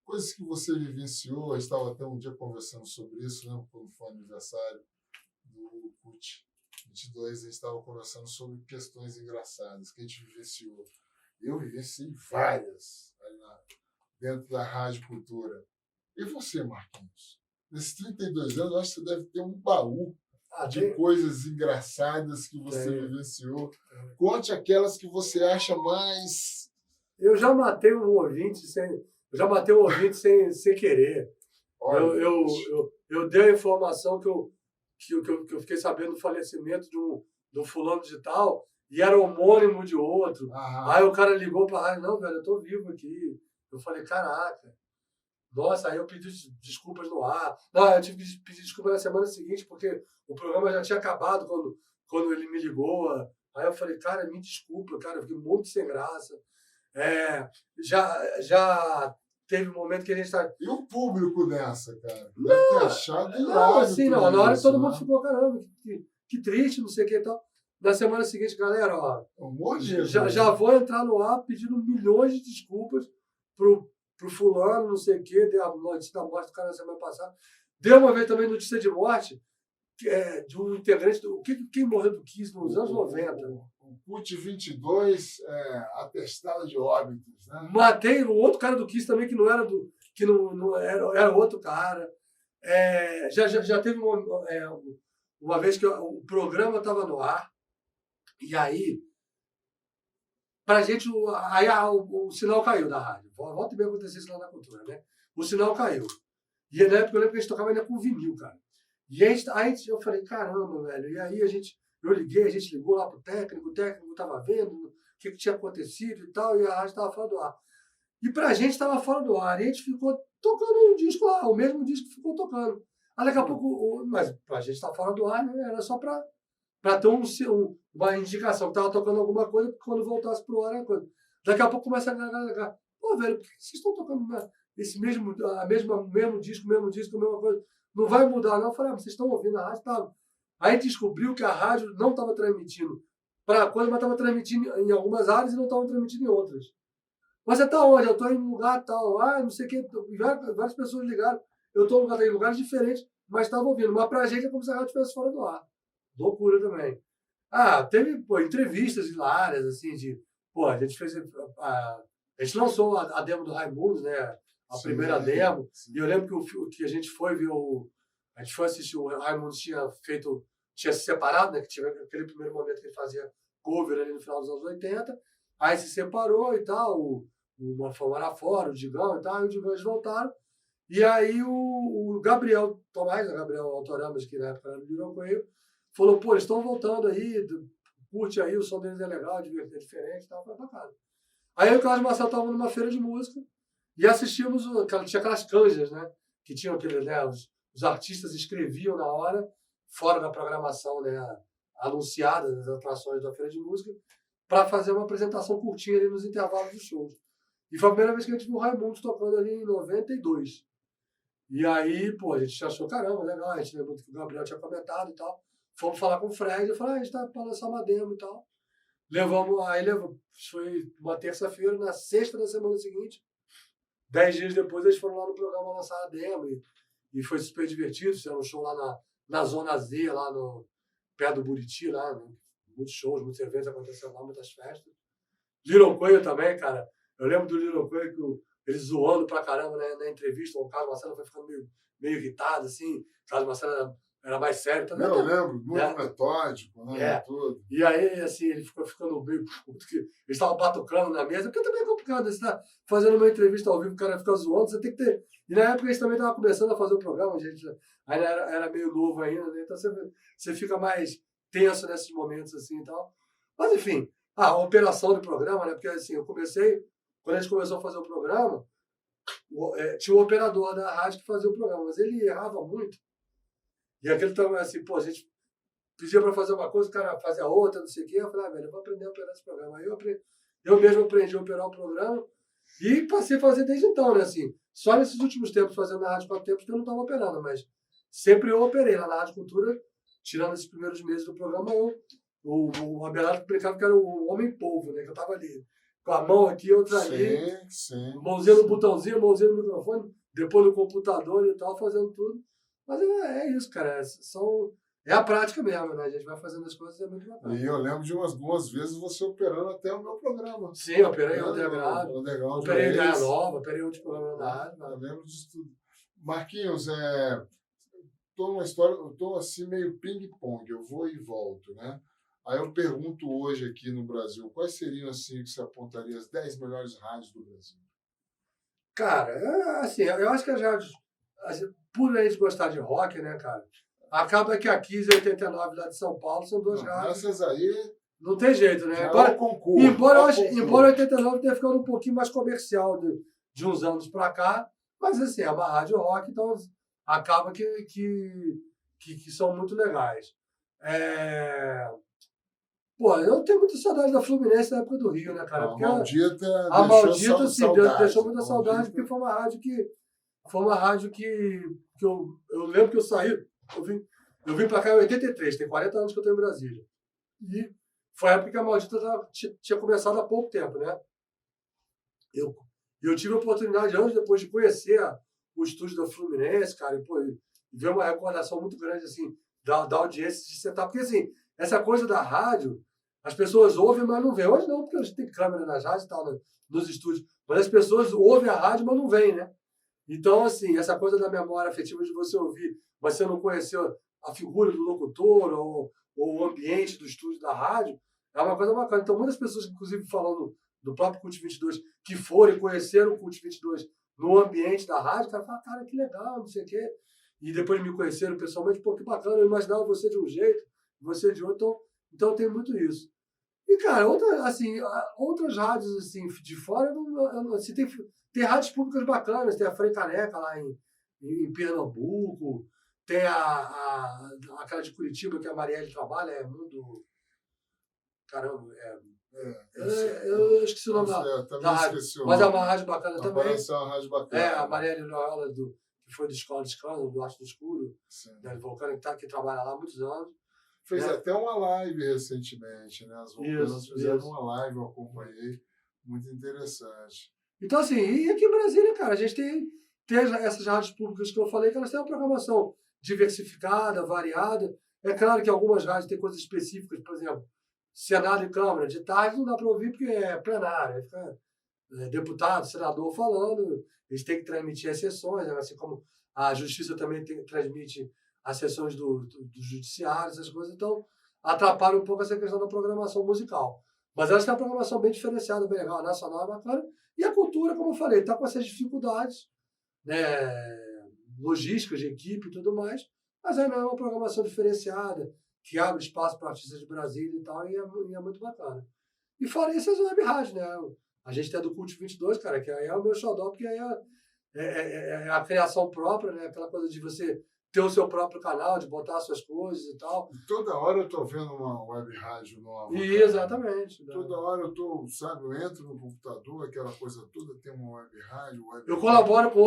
Coisas que você vivenciou, eu estava até um dia conversando sobre isso, né? Quando foi o aniversário do CUT 22, a gente estava conversando sobre questões engraçadas que a gente vivenciou. Eu vivenciei várias dentro da Rádio Cultura. E você, Marquinhos? Nesses 32 anos, eu acho que você deve ter um baú de coisas engraçadas que você vivenciou. Conte aquelas que você acha mais... Eu já matei um ouvinte sem querer. Eu dei a informação que eu fiquei sabendo do falecimento de um fulano de tal, e era homônimo de outro. Aí o cara ligou para a rádio, não, velho, eu tô vivo aqui. Eu falei, caraca. Nossa, aí eu pedi desculpas no ar. Não, eu tive que pedir desculpas na semana seguinte, porque o programa já tinha acabado quando ele me ligou. Aí eu falei, cara, me desculpa, cara, eu fiquei muito sem graça. Já teve um momento que a gente tá... E o público nessa, cara? Deve ter achado não, assim, não. Na hora todo mundo ficou, caramba, que triste, não sei o que e tal. Na semana seguinte, galera, ó, já vou entrar no ar pedindo milhões de desculpas pro fulano, não sei o que, deu a notícia da morte do cara na semana passada. Deu uma vez também notícia de morte de um integrante, quem morreu do Kiss nos anos 90. O CUT 22, atestado de óbitos, né? Matei o outro cara do Kiss também, que não era que não era outro cara. Já teve uma vez que o programa estava no ar, e aí pra gente, o sinal caiu da rádio. Volta e meia acontecer isso lá na Cultura, né? O sinal caiu. E na época eu lembro que a gente tocava ainda com vinil, cara. E aí eu falei, caramba, velho. E aí eu liguei, a gente ligou lá pro técnico, o técnico estava vendo o que tinha acontecido e tal, e a rádio estava fora do ar. E pra gente estava fora do ar. E a gente ficou tocando um disco lá, o mesmo disco que ficou tocando. Aí daqui a pouco, mas pra gente estar fora do ar, né? Era só pra ter uma indicação que estava tocando alguma coisa, porque quando voltasse pro ar era coisa. Daqui a pouco começa a ligar. Pô, velho, por que vocês estão tocando esse mesmo disco, mesma coisa? Não vai mudar, não. Eu falei, vocês estão ouvindo a rádio? Tá. Aí descobriu que a rádio não estava transmitindo para coisa, mas estava transmitindo em algumas áreas e não estava transmitindo em outras. Mas você está onde? Eu estou em um lugar tal. Não sei o que. Várias pessoas ligaram. Eu estou em lugares diferentes, mas estava ouvindo. Mas para a gente é como se a rádio estivesse fora do ar. Loucura também. Teve entrevistas hilárias, assim, a gente fez. A gente lançou a demo do Raimundos, né? A primeira demo. Sim. E eu lembro que a gente foi ver a gente foi assistir, o Raimundos tinha se separado, né? Que tinha aquele primeiro momento que ele fazia cover ali no final dos anos 80. Aí se separou e tal, o Mafão era fora, o Digão e tal, e o Digão eles voltaram. E aí o Gabriel Tomás, o Gabriel Autoramas, que na época era do Little Coelho, falou, pô, eles estão voltando aí, curte aí, o som deles é legal, é diferente e tal, foi bacana. Aí o Carlos Marcelo estava numa feira de música e assistimos, tinha aquelas canjas, né? Que tinham aqueles, né? Os artistas escreviam na hora, fora da programação, né? Anunciada das atrações da feira de música, para fazer uma apresentação curtinha ali nos intervalos dos shows. E foi a primeira vez que a gente viu o Raimundos tocando ali em 92. E aí, pô, a gente achou, caramba, legal, a gente lembrou que o Gabriel tinha comentado e tal. Fomos falar com o Fred, eu falei, a gente tá para lançar uma demo e tal. Foi uma terça-feira, na sexta da semana seguinte, 10 dias depois eles foram lá no programa lançar a demo e foi super divertido, fizeram um show lá na Zona Z, lá perto do Buriti, lá, né? Muitos shows, muitos eventos acontecendo lá, muitas festas. Little Coelho também, cara, eu lembro do Little Coelho, eles zoando pra caramba, né, na entrevista, o Carlos Marcelo foi ficando meio irritado, assim, o Carlos Marcelo era mais sério também. Eu lembro, muito né? metódico, né? Tudo. E aí, assim, ele ficou ficando meio puto, que eles estavam batucando na mesa, porque também é complicado, você tá fazendo uma entrevista ao vivo, o cara fica zoando, você tem que ter... E na época eles também estavam começando a fazer o programa, a gente ainda era meio novo ainda, né? Então você fica mais tenso nesses momentos, assim, e tal. Mas, enfim, a operação do programa, né? Porque, assim, quando a gente começou a fazer o programa, tinha um operador da rádio que fazia o programa, mas ele errava muito. E aquele tamanho, assim, pô, a gente pedia para fazer uma coisa, o cara fazia outra, não sei o quê. Eu falei, velho, eu vou aprender a operar esse programa. Aí eu mesmo aprendi a operar o programa e passei a fazer desde então, né? Assim, só nesses últimos tempos, fazendo na Rádio 4 Tempos, que eu não estava operando, mas sempre eu operei lá na Rádio Cultura, tirando esses primeiros meses do programa, o Abelardo brincava que era o homem-polvo, né? Que eu estava ali, com a mão aqui, outra ali, mãozinha no botãozinho, mãozinha no microfone, depois no computador e tal, fazendo tudo. Mas é isso, cara. É a prática mesmo, né? A gente vai fazendo as coisas, é muito bacana. E eu lembro de umas vezes você operando até o meu programa. Sim, eu operei o Underground, operei Ideia Nova, operei outros programas da rádio. Eu lembro disso tudo. Marquinhos, tô assim meio ping-pong, eu vou e volto, né? Aí eu pergunto hoje aqui no Brasil, quais seriam, assim, que você apontaria as 10 melhores rádios do Brasil? Cara, assim, eu acho que as rádios, por a gente gostar de rock, né, cara? Acaba que a Kiss e 89 lá de São Paulo são duas rádios. Essas aí... Não tem jeito, né? Embora 89 tenha ficado um pouquinho mais comercial de uns anos pra cá, mas assim, é uma rádio rock, então acaba que são muito legais. Pô, eu tenho muita saudade da Fluminense na época do Rio, né, cara? Porque a Maldita deixou muita saudade, porque foi uma rádio que eu lembro que eu saí, eu vim pra cá em 83, tem 40 anos que eu tô em Brasília. E foi a época que a Maldita tinha começado há pouco tempo, né? Eu tive a oportunidade, anos depois, de conhecer o estúdio da Fluminense, cara, e ver uma recordação muito grande, assim, da audiência de sentar. Porque, assim, essa coisa da rádio, as pessoas ouvem, mas não veem. Hoje não, porque a gente tem câmera nas rádios e tal, nos estúdios. Mas as pessoas ouvem a rádio, mas não veem, né? Então, assim, essa coisa da memória afetiva de você ouvir, mas você não conheceu a figura do locutor ou o ambiente do estúdio da rádio, é uma coisa bacana. Então, muitas pessoas, inclusive falando do próprio Cult 22, que foram e conheceram o Cult 22 no ambiente da rádio, cara, fala, cara, que legal, não sei o quê. E depois me conheceram pessoalmente, pô, que bacana, eu imaginava você de um jeito, você de outro, então tem muito isso. E, cara, outras rádios, assim, de fora, assim, tem rádios públicas bacanas, tem a Frei Caneca lá em Pernambuco, tem aquela de Curitiba que a Marielle trabalha, é Mundo... Caramba, eu esqueci o nome da rádio, mas é uma rádio bacana também. Parece uma rádio bacana. A Marielle Noela, que foi do Escola de Escândalo, do Arte do Escuro, né, Vulcânico, que trabalha lá há muitos anos. Fez até uma live recentemente, né? As Vulcanas fizeram uma live, eu acompanhei, muito interessante. Então, assim, e aqui em Brasília, cara, a gente tem essas rádios públicas que eu falei, que elas têm uma programação diversificada, variada. É claro que algumas rádios têm coisas específicas, por exemplo, Senado e Câmara, de tarde não dá para ouvir porque é plenário, fica deputado, senador falando, eles têm que transmitir as sessões, assim como a Justiça também transmite as sessões do Judiciário, essas coisas, então atrapalha um pouco essa questão da programação musical. Mas elas têm uma programação bem diferenciada, bem legal, a nacional é bacana, e a cultura, como eu falei, está com essas dificuldades, né, logísticas de equipe e tudo mais, mas é uma programação diferenciada, que abre espaço para artistas de Brasília e tal, e é muito bacana. E fora isso, as web rádios, né? A gente tem a do Cult 22, cara, que aí é o meu xodó, porque aí é a criação própria, né? Aquela coisa de você ter o seu próprio canal, de botar as suas coisas e tal. E toda hora eu tô vendo uma web rádio nova. Exatamente. Né? Toda hora eu entro no computador, aquela coisa toda, tem uma web rádio. Eu colaboro com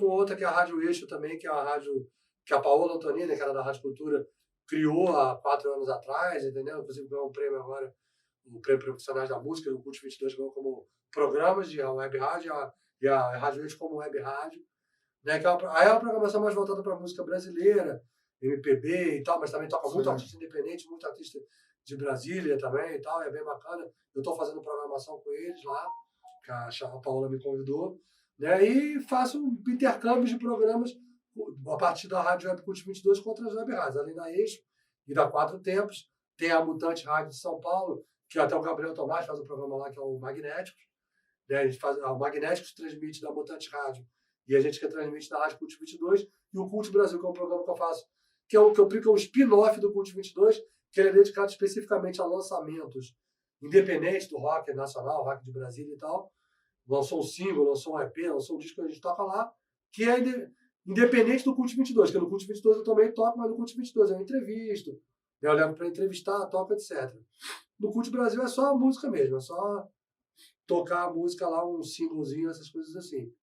outra que é a Rádio Eixo também, que é a rádio que a Paola Antonini, que era da Rádio Cultura, criou há 4 anos atrás, entendeu? Inclusive ganhou um prêmio agora, o Prêmio Profissionais da Música, o Cult 22 ganhou como programas de web rádio, e a Rádio Eixo como web rádio. Né, que aí é uma programação mais voltada para a música brasileira, MPB e tal, mas também toca muito artista independente, muito artista de Brasília também e tal, é bem bacana. Eu estou fazendo programação com eles lá, que a Paola me convidou, né, e faço intercâmbios de programas a partir da Rádio Web Cult 22 com outras web rádios, ali na Eixo e da Quatro Tempos. Tem a Mutante Rádio de São Paulo, que até o Gabriel Tomás faz um programa lá, que é o Magnéticos. Né? A gente faz, o Magnéticos transmite da Mutante Rádio e a gente retransmite da Rádio Cult 22. E o Cult Brasil, que é um programa que eu faço, que é um spin-off do Cult 22, que ele é dedicado especificamente a lançamentos independentes do rock nacional, rock de Brasília e tal. Lançou um single, lançou um EP, lançou um disco que a gente toca lá, que é independente do Cult 22, que no Cult 22 eu também toco, mas no Cult 22 eu entrevisto, eu levo para entrevistar, toco, etc. No Cult Brasil é só a música mesmo, é só tocar a música lá, um singlezinho, essas coisas assim.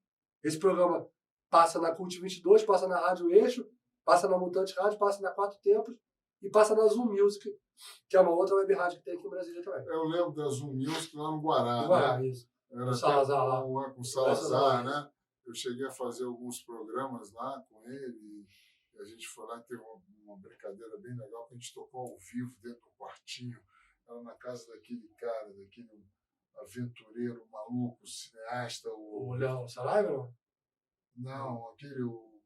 Esse programa passa na Cult 22, passa na Rádio Eixo, passa na Mutante Rádio, passa na Quatro Tempos e passa na Zoom Music, que é uma outra web rádio que tem aqui em Brasília também. Eu lembro da Zoom Music lá no Guará. No Guará, né? isso. Era com Salazar lá. Com o Salazar, né? Eu cheguei a fazer alguns programas lá com ele. E a gente foi lá e teve uma brincadeira bem legal, que a gente tocou ao vivo dentro do quartinho. Era na casa daquele cara, daquele aventureiro maluco, cineasta. O Léo Saraiva, não? Não, aquele o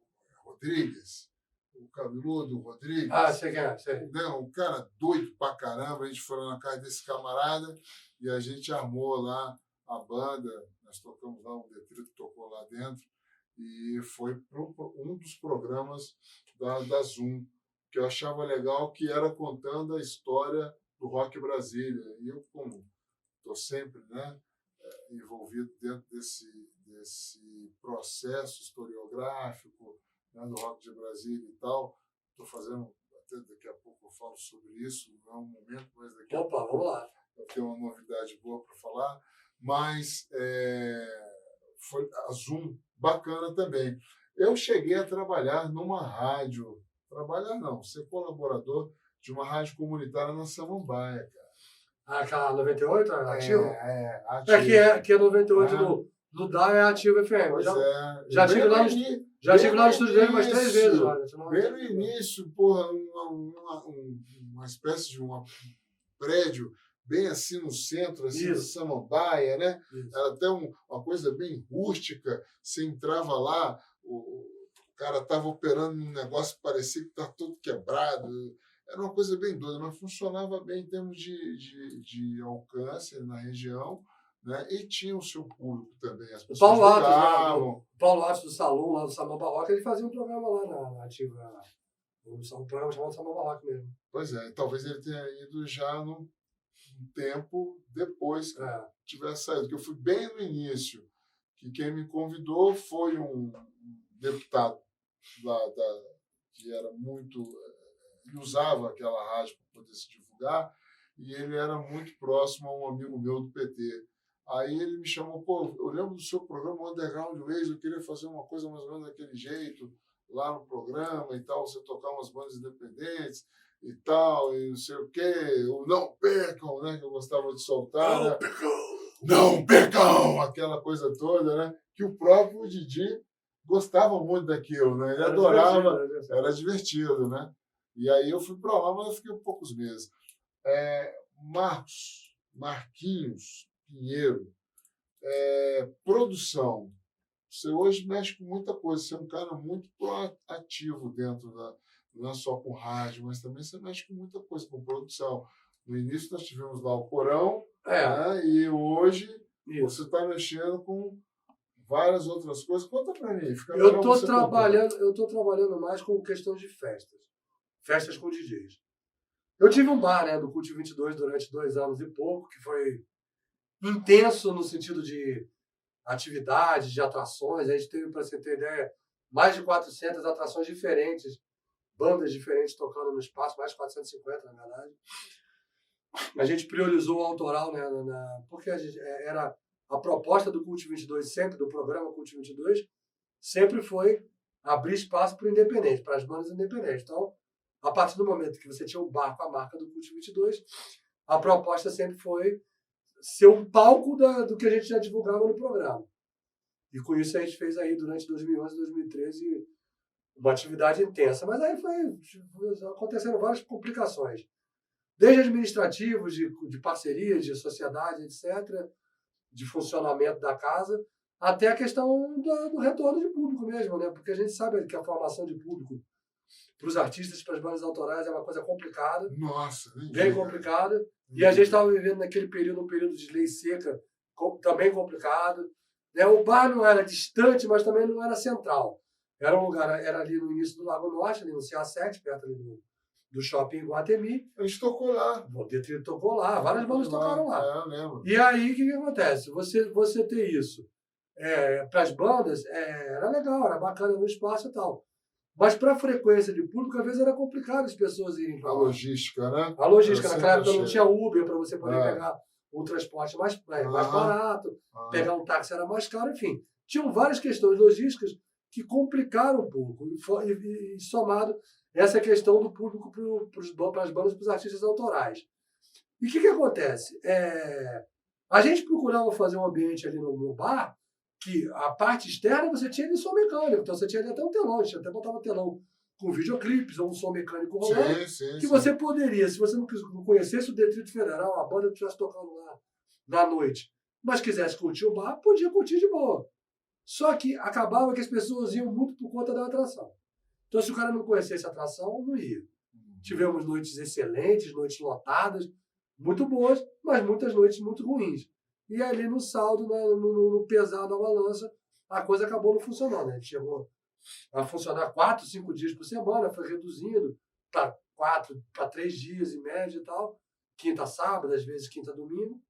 Rodrigues. O cabeludo Rodrigues. Ah, sei quem é, sei. Não, um cara doido pra caramba. A gente foi lá na casa desse camarada e a gente armou lá a banda. Nós tocamos lá, o Detrito tocou lá dentro. E foi um dos programas da Zoom, que eu achava legal, que era contando a história do Rock Brasília. E eu, como estou sempre, né, envolvido dentro desse processo historiográfico, né, do Rock de Brasília e tal, estou fazendo, até daqui a pouco eu falo sobre isso, não é um momento, mas daqui a pouco vamos lá. eu tenho uma novidade boa para falar, mas foi a Zoom bacana também. Eu cheguei a trabalhar numa rádio, ser colaborador de uma rádio comunitária na Samambaia, cara. Ah, aquela 98, ativa? Ativa. Que é 98 do DAI é Ativa FM. Pois já tive lá no estúdio dele umas 3 vezes. Bem no início, porra, uma espécie de um prédio bem assim no centro, assim, de Samambaia, né? Isso. Era até uma coisa bem rústica. Você entrava lá, o cara estava operando um negócio que parecia que estava todo quebrado. Era uma coisa bem doida, mas funcionava bem em termos de alcance na região, né? E tinha o seu público também. As pessoas o Paulo Atos do Salão, lá do Samba Barroca, ele fazia um programa lá na Ativa. Um programa chamado Samba Barroca mesmo. Pois é, talvez ele tenha ido já num tempo depois que tivesse saído, porque eu fui bem no início, que quem me convidou foi um deputado que era muito... Ele usava aquela rádio para poder se divulgar e ele era muito próximo a um amigo meu do PT. Aí ele me chamou, eu lembro do seu programa Underground Ways, eu queria fazer uma coisa mais ou menos daquele jeito lá no programa e tal, você tocar umas bandas independentes e tal, e não sei o quê, o Não Percam, né, que eu gostava de soltar. Não, né? Não percam! Aquela coisa toda, né? Que o próprio Didi gostava muito daquilo, né? Ele adorava, era divertido, né? E aí eu fui para lá, mas eu fiquei poucos meses. Marquinhos Pinheiro, produção. Você hoje mexe com muita coisa, você é um cara muito proativo dentro não é só com rádio, mas também você mexe com muita coisa, com produção. No início nós tivemos lá o Porão, né? E hoje você está mexendo com várias outras coisas. Conta para mim. Eu estou trabalhando mais com questões de festas com DJs. Eu tive um bar, né, do Cult 22 durante 2 anos e pouco, que foi intenso no sentido de atividades, de atrações. A gente teve, para você ter ideia, mais de 400 atrações diferentes, bandas diferentes tocando no espaço, mais de 450, na verdade. A gente priorizou o autoral, né, porque era a proposta do Cult 22 sempre, do programa Cult 22, sempre foi abrir espaço para o independente, para as bandas independentes. Então, a partir do momento que você tinha o bar com a marca do Cult 22, a proposta sempre foi ser um palco do que a gente já divulgava no programa. E com isso a gente fez aí, durante 2011 e 2013, uma atividade intensa. Mas aí foi acontecendo várias complicações. Desde administrativos, de parcerias, de sociedade, etc., de funcionamento da casa, até a questão do retorno de público mesmo, né? Porque a gente sabe que a formação de público para os artistas, para as bandas autorais, é uma coisa complicada. Nossa, bem complicada. E a gente estava vivendo naquele período, um período de lei seca, também complicado. Né? O bar não era distante, mas também não era central. Era um lugar, era ali no início do Lago Norte, ali no CA7, perto ali do shopping Iguatemi. A gente tocou lá. O Detrito tocou lá, várias bandas tocaram lá. É, eu lembro. E aí, o que acontece? Você ter isso para as bandas, era legal, era bacana no espaço e tal. Mas para a frequência de público, às vezes era complicado as pessoas irem para lá. A logística, né? A logística, naquela época não tinha Uber para você poder pegar um transporte mais barato, pegar um táxi era mais caro, enfim. Tinham várias questões logísticas que complicaram um pouco. E somado essa questão do público para as bandas e para os artistas autorais. E o que acontece? A gente procurava fazer um ambiente ali no bar que a parte externa você tinha de som mecânico. Então você tinha ali até um telão, a gente até botava telão com videoclipes ou um som mecânico rolando. Que você poderia, se você não conhecesse o Detrito Federal, a banda que estivesse tocando lá na noite, mas quisesse curtir o bar, podia curtir de boa. Só que acabava que as pessoas iam muito por conta da atração. Então se o cara não conhecesse a atração, não ia. Tivemos noites excelentes, noites lotadas, muito boas, mas muitas noites muito ruins. E ali no saldo, no pesado da balança, a coisa acabou não funcionando. A gente chegou a funcionar 4, 5 dias por semana, foi reduzindo para 4, para 3 dias em média e tal. Quinta, sábado, às vezes quinta, domingo.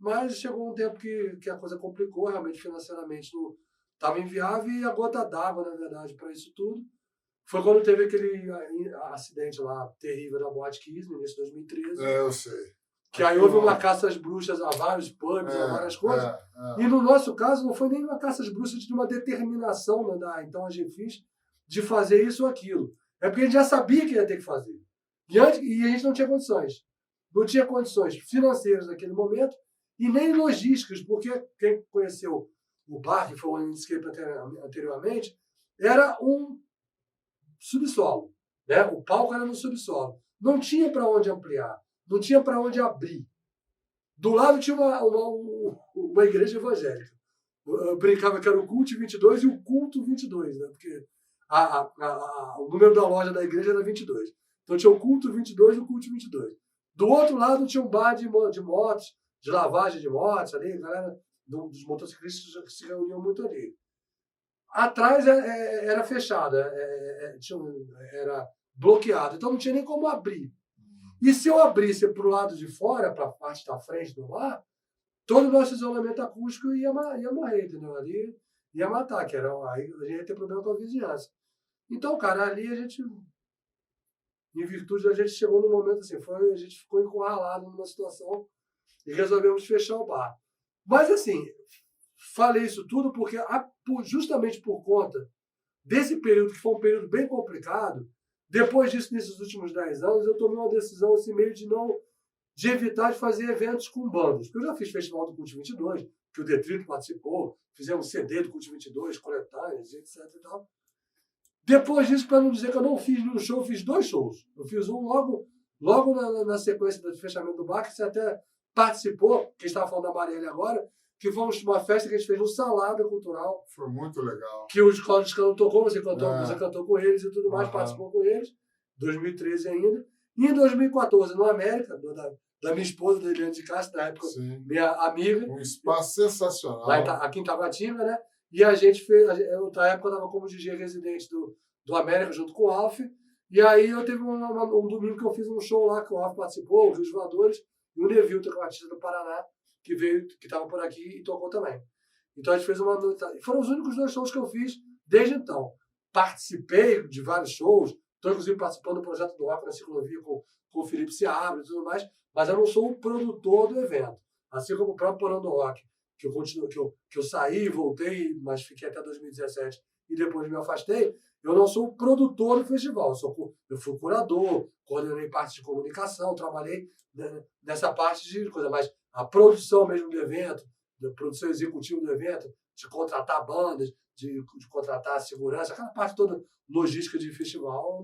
Mas chegou um tempo que a coisa complicou, realmente financeiramente não estava inviável, e a gota d'água, na verdade, para isso tudo foi quando teve aquele acidente lá terrível da Boate Kiss, no início de 2013. Eu sei. Que aí houve uma caça às bruxas a vários pubs, a várias coisas. E no nosso caso, não foi nem uma caça às bruxas de uma determinação então a gente fez de fazer isso ou aquilo. É porque a gente já sabia que ia ter que fazer. E a gente não tinha condições. Não tinha condições financeiras naquele momento e nem logísticas, porque quem conheceu o bar, que foi o Landscape anteriormente, era um subsolo. Né? O palco era no subsolo. Não tinha para onde ampliar. Não tinha para onde abrir. Do lado tinha uma igreja evangélica. Eu brincava que era o Culto 22 e o Culto 22, né? Porque o número da loja da igreja era 22. Então tinha o Culto 22 e o Culto 22. Do outro lado tinha um bar de motos, de lavagem de motos ali, a galera dos motociclistas que se reuniam muito ali. Atrás era fechado, era bloqueado, então não tinha nem como abrir. E se eu abrisse para o lado de fora, para a parte da frente do bar, todo o nosso isolamento acústico ia morrer, entendeu? Ali ia matar, aí a gente ia ter problema com a vizinhança. Então, cara, ali a gente, em virtude da gente chegou num momento assim, a gente ficou encurralado numa situação e resolvemos fechar o bar. Mas assim, falei isso tudo porque justamente por conta desse período, que foi um período bem complicado, depois disso, nesses últimos 10 anos, eu tomei uma decisão assim, meio de evitar de fazer eventos com bandas. Porque eu já fiz festival do Cult 22, que o Detrito participou, fizemos CD do Cult 22, coletâneas, etc. E tal. Depois disso, para não dizer que eu não fiz nenhum show, eu fiz 2 shows. Eu fiz um logo na sequência do fechamento do bar, que você até participou, que estava falando da Marielle agora, que foi uma festa que a gente fez no Salada Cultural. Foi muito legal. Que o Cláudio Cano tocou, você cantou com eles e tudo mais, participou com eles, 2013 ainda. E em 2014, no América, da minha esposa, da Eliane de Castro, na época, minha amiga. Um espaço sensacional. Lá aqui em Taguatinga, né? E a gente fez, na época eu estava como DJ residente do América, junto com o Alf. E aí eu teve um domingo que eu fiz um show lá, que o Alf participou, o Rio dos Voadores, e o Nevilton, que é um artista do Paraná, que estava por aqui e tocou também. Então a gente fez uma noite. Foram os únicos 2 shows que eu fiz desde então. Participei de vários shows, estou inclusive participando do projeto do Rock na Ciclovia com o Felipe Seabra e tudo mais, mas eu não sou o produtor do evento. Assim como o próprio Porão do Rock, que eu saí, voltei, mas fiquei até 2017 e depois me afastei. Eu não sou o produtor do festival, eu fui curador, coordenei parte de comunicação, trabalhei nessa parte de coisa, mas a produção mesmo do evento, da produção executiva do evento, de contratar bandas, de contratar segurança, aquela parte toda logística de festival,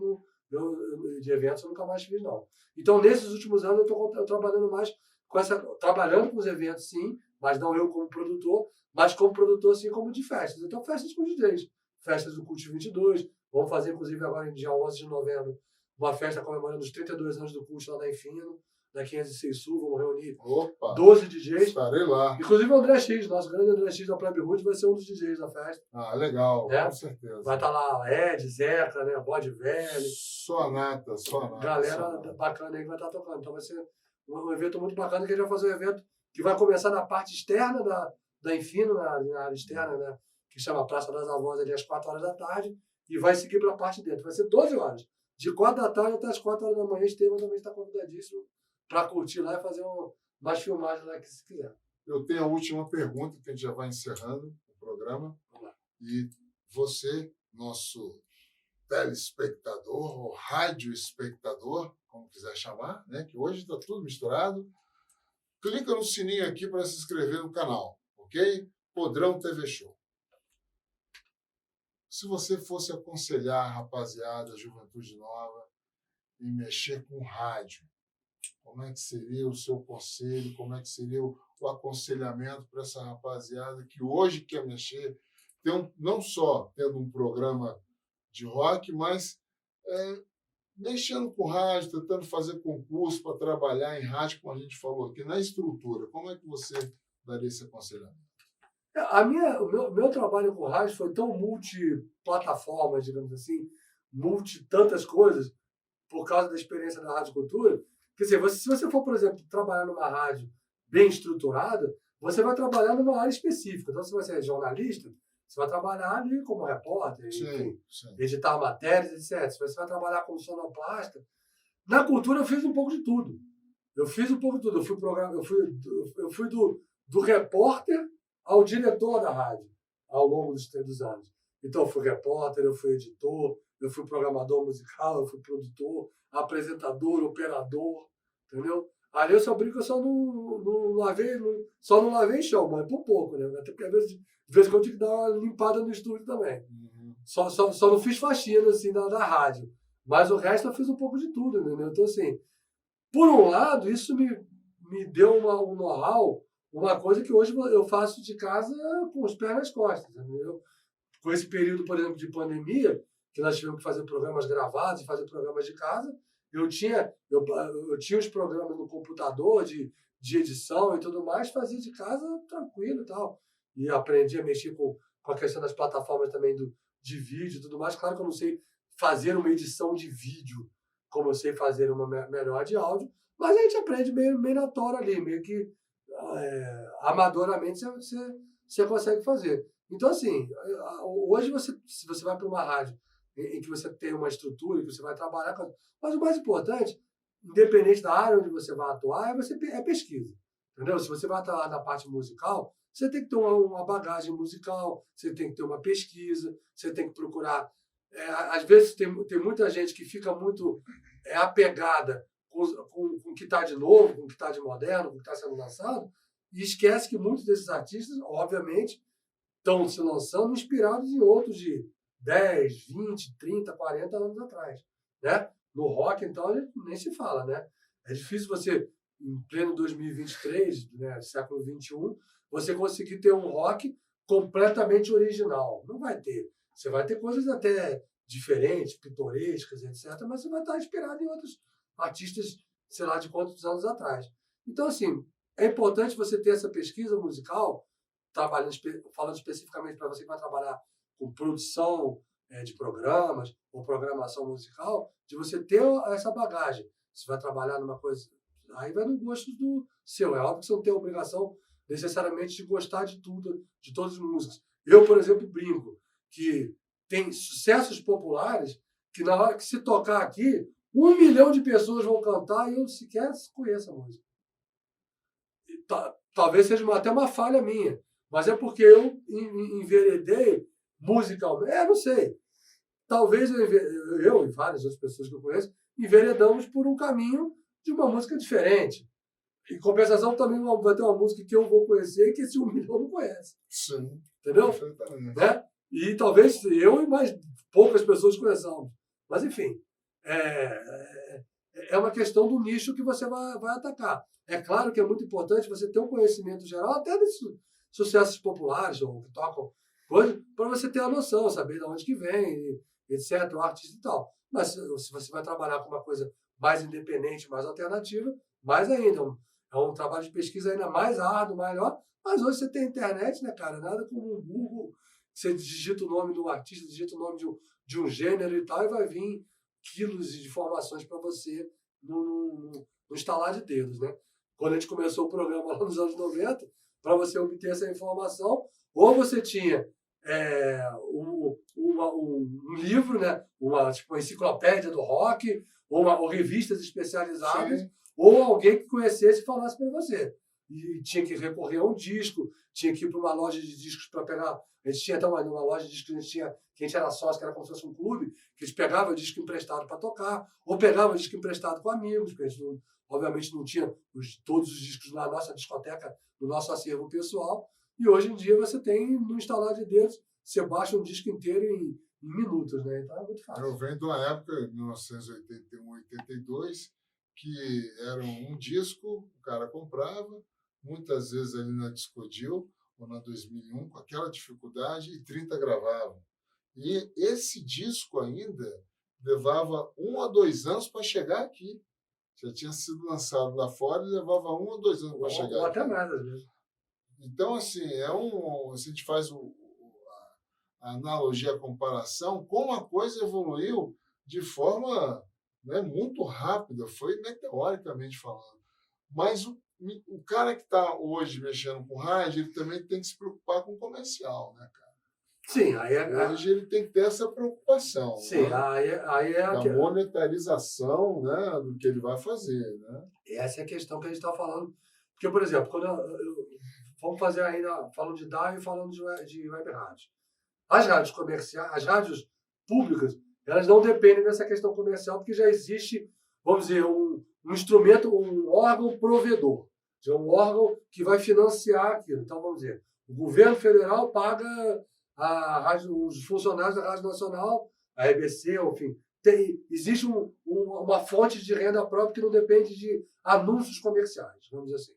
de eventos, eu nunca mais fiz, não. Então, nesses últimos anos, eu estou trabalhando mais trabalhando com os eventos, sim, mas não eu como produtor, mas como produtor, assim como de festas. Então, festas com DJs. Festas do Cult 22. Vamos fazer, inclusive, agora, em dia 11 de novembro, uma festa comemorando os 32 anos do Cult lá na Infino, na 506 Sul. Vamos reunir 12 DJs. Estarei lá. Inclusive o André X, nosso grande André X da Plebe Hood, vai ser um dos DJs da festa. Ah, legal, com certeza. Vai estar lá Ed, Zeca, né, Bode Velho. Só nata. Galera bacana aí que vai estar tocando. Então vai ser um evento muito bacana, que a gente vai fazer um evento que vai começar na parte externa da Infino, na área externa, né, que chama Praça das Avós, ali às 4 horas da tarde, e vai seguir para a parte de dentro. Vai ser 12 horas. De 4 da tarde até as 4 horas da manhã. Estevam também está convidadíssimo para curtir lá e fazer umas filmagens lá, que se quiser. Eu tenho a última pergunta, que a gente já vai encerrando o programa. E você, nosso telespectador, ou radioespectador, como quiser chamar, né? Que hoje está tudo misturado, clica no sininho aqui para se inscrever no canal, ok? Podrão TV Show. Se você fosse aconselhar a rapaziada, a juventude nova, em mexer com rádio, como é que seria o seu conselho? Como é que seria o aconselhamento para essa rapaziada que hoje quer mexer, não só tendo um programa de rock, mas mexendo com rádio, tentando fazer concurso para trabalhar em rádio, como a gente falou aqui, na estrutura. Como é que você daria esse aconselhamento? O meu trabalho com rádio foi tão multiplataforma, digamos assim, tantas coisas, por causa da experiência da Rádio Cultura. Quer dizer, se você for, por exemplo, trabalhar numa rádio bem estruturada, você vai trabalhar numa área específica. Então, se você é jornalista, você vai trabalhar ali como repórter, enfim, editar matérias, etc. Se você vai trabalhar como sonoplasta, na cultura eu fiz um pouco de tudo. Eu fui do repórter ao diretor da rádio ao longo dos anos. Então, eu fui repórter, eu fui editor, eu fui programador musical, eu fui produtor, apresentador, operador, entendeu? Ali eu só brinco, eu só não lavei chão, mas por pouco, né? Até porque às vezes, de vez em quando eu tinha que dar uma limpada no estúdio também. Uhum. Só não fiz faxina assim da rádio. Mas o resto eu fiz um pouco de tudo, entendeu? Então, assim, por um lado, isso me deu um know-how, uma coisa que hoje eu faço de casa com os pés nas costas, entendeu? Com esse período, por exemplo, de pandemia, que nós tivemos que fazer programas gravados e fazer programas de casa, eu tinha os programas no computador de edição e tudo mais, fazia de casa tranquilo e tal. E aprendi a mexer com a questão das plataformas também de vídeo e tudo mais. Claro que eu não sei fazer uma edição de vídeo como eu sei fazer uma melhor de áudio, mas a gente aprende meio na tora ali, meio que amadoramente você consegue fazer. Então, assim, hoje se você vai para uma rádio em que você tem uma estrutura, que você vai trabalhar com... Mas o mais importante, independente da área onde você vai atuar, é pesquisa. Entendeu? Se você vai atuar na parte musical, você tem que ter uma bagagem musical, você tem que ter uma pesquisa, você tem que procurar... às vezes tem muita gente que fica muito apegada com o que está de novo, com o que está de moderno, com o que está sendo lançado, e esquece que muitos desses artistas, obviamente, estão se lançando inspirados em outros de 10, 20, 30, 40 anos atrás. Né? No rock, então, nem se fala. Né? É difícil você, em pleno 2023, né, século XXI, você conseguir ter um rock completamente original. Não vai ter. Você vai ter coisas até diferentes, pitorescas, etc., mas você vai estar inspirado em outros artistas, sei lá, de quantos anos atrás. Então, assim, é importante você ter essa pesquisa musical, falando especificamente para você que vai trabalhar com produção de programas ou programação musical, de você ter essa bagagem. Você vai trabalhar numa coisa... Aí vai no gosto do seu. É óbvio que você não tem a obrigação necessariamente de gostar de tudo, de todas as músicas. Eu, por exemplo, brinco que tem sucessos populares que na hora que se tocar aqui, 1 milhão de pessoas vão cantar e eu sequer conheço a música. Talvez seja até uma falha minha, mas é porque eu enveredei musicalmente. Não sei. Talvez eu e várias outras pessoas que eu conheço enveredamos por um caminho de uma música diferente. Em compensação, também vai ter uma música que eu vou conhecer e que esse 1 milhão não conhece. Sim. Entendeu? Né? E talvez eu e mais poucas pessoas conheçamos. Mas, enfim, é uma questão do nicho que você vai atacar. É claro que é muito importante você ter um conhecimento geral, até desses sucessos populares, ou que tocam coisa, para você ter a noção, saber de onde que vem, etc., o artista e tal. Mas se você vai trabalhar com uma coisa mais independente, mais alternativa, mais ainda. É um trabalho de pesquisa ainda mais árduo, maior. Mas hoje você tem internet, né, cara? Nada como um Google. Você digita o nome do artista, digita o nome de um gênero e tal, e vai vir quilos de informações para você no estalar de dedos, né? Quando a gente começou o programa lá nos anos 90, para você obter essa informação, ou você tinha um livro, né? Tipo, uma enciclopédia do rock, ou revistas especializadas, Sim. ou alguém que conhecesse e falasse para você. E tinha que recorrer a um disco, tinha que ir para uma loja de discos para pegar. A gente tinha até uma loja de discos que a gente era sócio, que era como se fosse um clube, que a gente pegava o disco emprestado para tocar, ou pegava o disco emprestado com amigos, porque a gente obviamente não tinha todos os discos na nossa discoteca, no nosso acervo pessoal. E hoje em dia você tem no instalar de dedos, você baixa um disco inteiro em minutos, né? Então é muito fácil. Eu venho de uma época, 1981, 82, que era um disco, o cara comprava, muitas vezes ali na Discodil, ou na 2001, com aquela dificuldade, e 30 gravavam. E esse disco ainda levava 1 a 2 anos para chegar aqui. Já tinha sido lançado lá fora e levava 1 a 2 anos para chegar Ou aqui. até mais, às vezes. Então, assim, se a gente faz a analogia, a comparação, como a coisa evoluiu de forma, né, muito rápida, foi meteoricamente falando. Mas o cara que está hoje mexendo com rádio, ele também tem que se preocupar com o comercial, né, cara? Sim, Hoje ele tem que ter essa preocupação. Sim, né? aí é Da monetarização, né, do que ele vai fazer. Né? essa é a questão que a gente está falando. Porque, por exemplo, vamos fazer ainda, falando de DAI e falando de web rádio. As rádios comerciais, as rádios públicas, elas não dependem dessa questão comercial, porque já existe, vamos dizer, um instrumento, um órgão provedor. Um órgão que vai financiar aquilo. Então, vamos dizer, o governo federal paga os funcionários da Rádio Nacional, a EBC, enfim. Existe uma fonte de renda própria que não depende de anúncios comerciais, vamos dizer assim.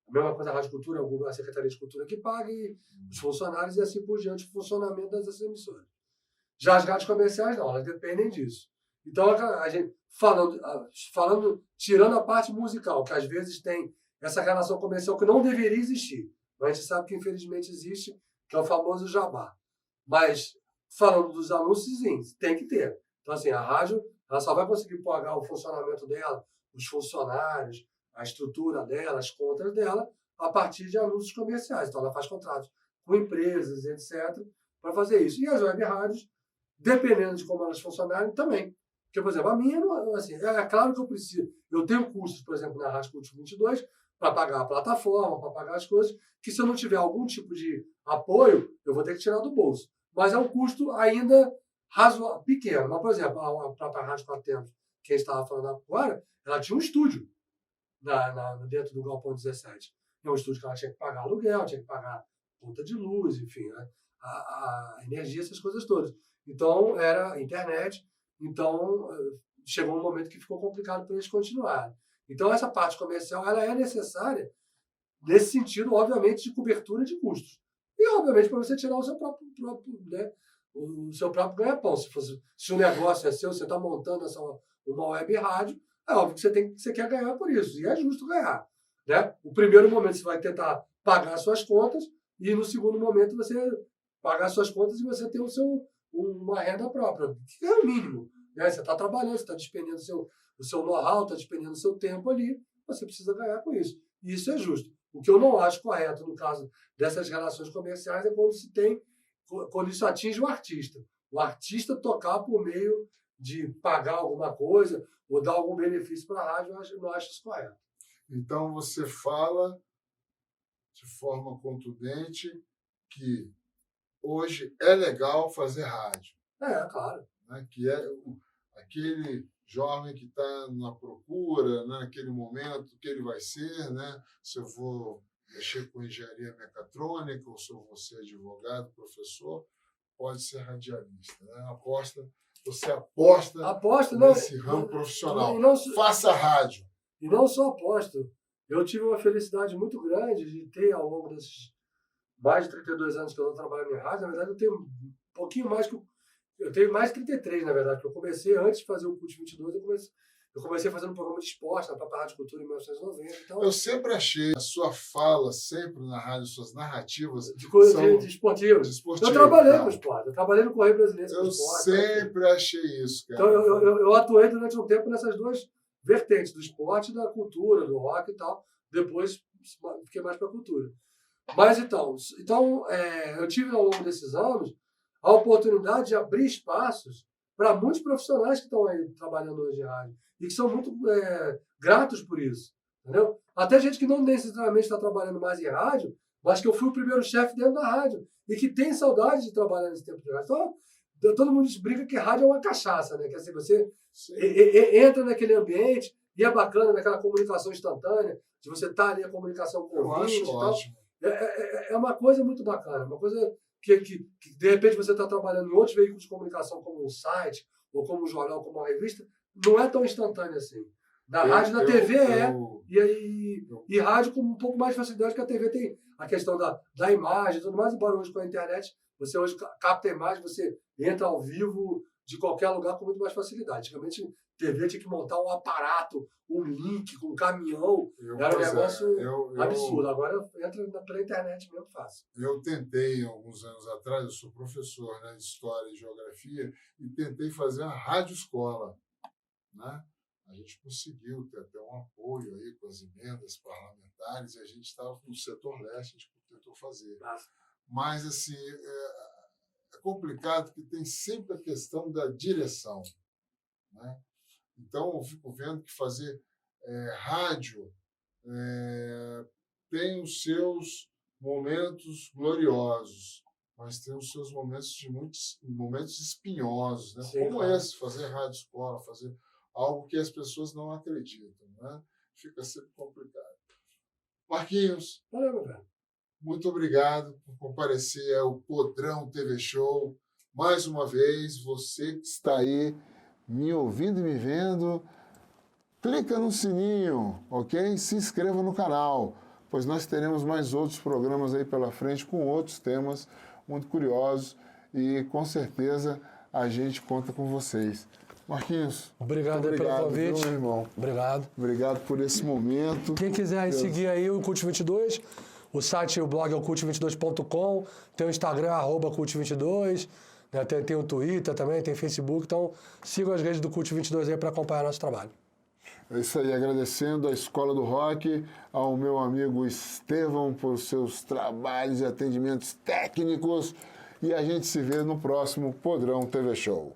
A mesma coisa a Rádio Cultura, a Secretaria de Cultura que paga e os funcionários e assim por diante, o funcionamento das emissoras. Já as rádios comerciais não, elas dependem disso. Então, a gente, falando, tirando a parte musical, que às vezes tem essa relação comercial que não deveria existir, mas a gente sabe que infelizmente existe, que é o famoso jabá. Mas, falando dos anúncios, sim, tem que ter. Então, assim, a rádio ela só vai conseguir pagar o funcionamento dela, os funcionários, a estrutura dela, as contas dela, a partir de anúncios comerciais. Então, ela faz contratos com empresas, etc., para fazer isso. E as web rádios, dependendo de como elas funcionarem, também. Porque, por exemplo, a minha, assim, é claro que eu tenho custos, por exemplo, na Rádio Cultura 22, para pagar a plataforma, para pagar as coisas, que se eu não tiver algum tipo de apoio, eu vou ter que tirar do bolso. Mas é um custo ainda razoável, pequeno. Mas, por exemplo, a própria Rádio Quatro Tempos, que a gente estava falando agora, ela tinha um estúdio dentro do Galpão 17. É um estúdio que ela tinha que pagar aluguel, tinha que pagar conta de luz, enfim, né? a energia, essas coisas todas. Então, era internet. Então, chegou um momento que ficou complicado para eles continuarem. Então, essa parte comercial ela é necessária nesse sentido, obviamente, de cobertura de custos. E, obviamente, para você tirar o seu próprio né, o seu próprio ganha-pão. Se o negócio é seu, você está montando uma web rádio, é óbvio que você quer ganhar por isso. E é justo ganhar. Né? O primeiro momento você vai tentar pagar suas contas e no segundo momento você pagar suas contas e você ter uma renda própria, que é o mínimo. Né? Você está trabalhando, você está despendendo o seu know-how, está despendendo o seu tempo ali, você precisa ganhar com isso. E isso é justo. O que eu não acho correto no caso dessas relações comerciais é quando isso atinge o artista. O artista tocar por meio de pagar alguma coisa ou dar algum benefício para a rádio, eu não acho isso correto. Então, você fala de forma contundente que hoje é legal fazer rádio. Claro. Né? Que é aquele jovem que está na procura, né? Naquele momento, o que ele vai ser, né? Se eu vou mexer com engenharia mecatrônica, ou se eu vou ser advogado, professor, pode ser radialista. Né? Aposta você aposta nesse não, ramo profissional. não, Faça rádio. E não só aposto. Eu tive uma felicidade muito grande de ter, ao longo desses mais de 32 anos que eu estou trabalhando em rádio, na verdade eu tenho um pouquinho mais que... Eu tenho mais de 33, na verdade, porque eu comecei antes de fazer o CUT 22, eu comecei fazendo um programa de esporte na própria Rádio Cultura em 1990. Então, eu sempre achei a sua fala, sempre na rádio, suas narrativas de coisas de esportivo. Eu trabalhei com esporte, eu trabalhei no Correio Brasileiro com esporte. Eu sempre achei isso, cara. Então eu atuei durante um tempo nessas duas vertentes, do esporte, da cultura, do rock e tal. Depois fiquei mais para a cultura. Mas então eu tive ao longo desses anos a oportunidade de abrir espaços para muitos profissionais que estão aí trabalhando hoje em rádio e que são muito gratos por isso, entendeu? Até gente que não necessariamente está trabalhando mais em rádio, mas que eu fui o primeiro chefe dentro da rádio e que tem saudade de trabalhar nesse tempo de rádio. Então, todo mundo brinca que rádio é uma cachaça, né? Quer dizer, você entra naquele ambiente e é bacana naquela comunicação instantânea, de você estar ali a comunicação com o ouvinte e tal. Ótimo. É uma coisa muito bacana, uma coisa que de repente você está trabalhando em outros veículos de comunicação, como um site, ou como um jornal, como uma revista, não é tão instantâneo assim. Na rádio, na TV e rádio com um pouco mais de facilidade, que a TV tem a questão da imagem e tudo mais, embora hoje com a internet, você hoje capta a imagem, você entra ao vivo de qualquer lugar com muito mais facilidade. Antigamente, TV tinha que montar um aparato, um link com um caminhão, era um negócio absurdo. Agora entra pela internet mesmo fácil. Eu tentei, alguns anos atrás, eu sou professor, né, de História e Geografia, e tentei fazer uma rádio escola, né? A gente conseguiu ter até um apoio aí com as emendas parlamentares, e a gente estava no setor leste, a gente tentou fazer. Mas, assim, é complicado porque tem sempre a questão da direção, né? Então, eu fico vendo que fazer rádio tem os seus momentos gloriosos, mas tem os seus momentos espinhosos, né? Sim, como claro. esse, fazer rádio escola, fazer algo que as pessoas não acreditam, né? Fica sempre complicado. Marquinhos, Valeu, meu velho. muito obrigado por comparecer ao Podrão TV Show. Mais uma vez, você que está aí me ouvindo e me vendo, clica no sininho, ok? Se inscreva no canal, pois nós teremos mais outros programas aí pela frente com outros temas muito curiosos e com certeza a gente conta com vocês. Marquinhos, obrigado pelo convite. Viu, meu irmão? Obrigado. Obrigado por esse momento. Quem quiser seguir aí o CUT 22, o site e o blog é o cult22.com, tem o Instagram, @cult22, né? Tem o Twitter também, tem Facebook, então sigam as redes do CUT 22 aí para acompanhar nosso trabalho. É isso aí, agradecendo à Escola do Rock, ao meu amigo Estevão por seus trabalhos e atendimentos técnicos, e a gente se vê no próximo Podrão TV Show.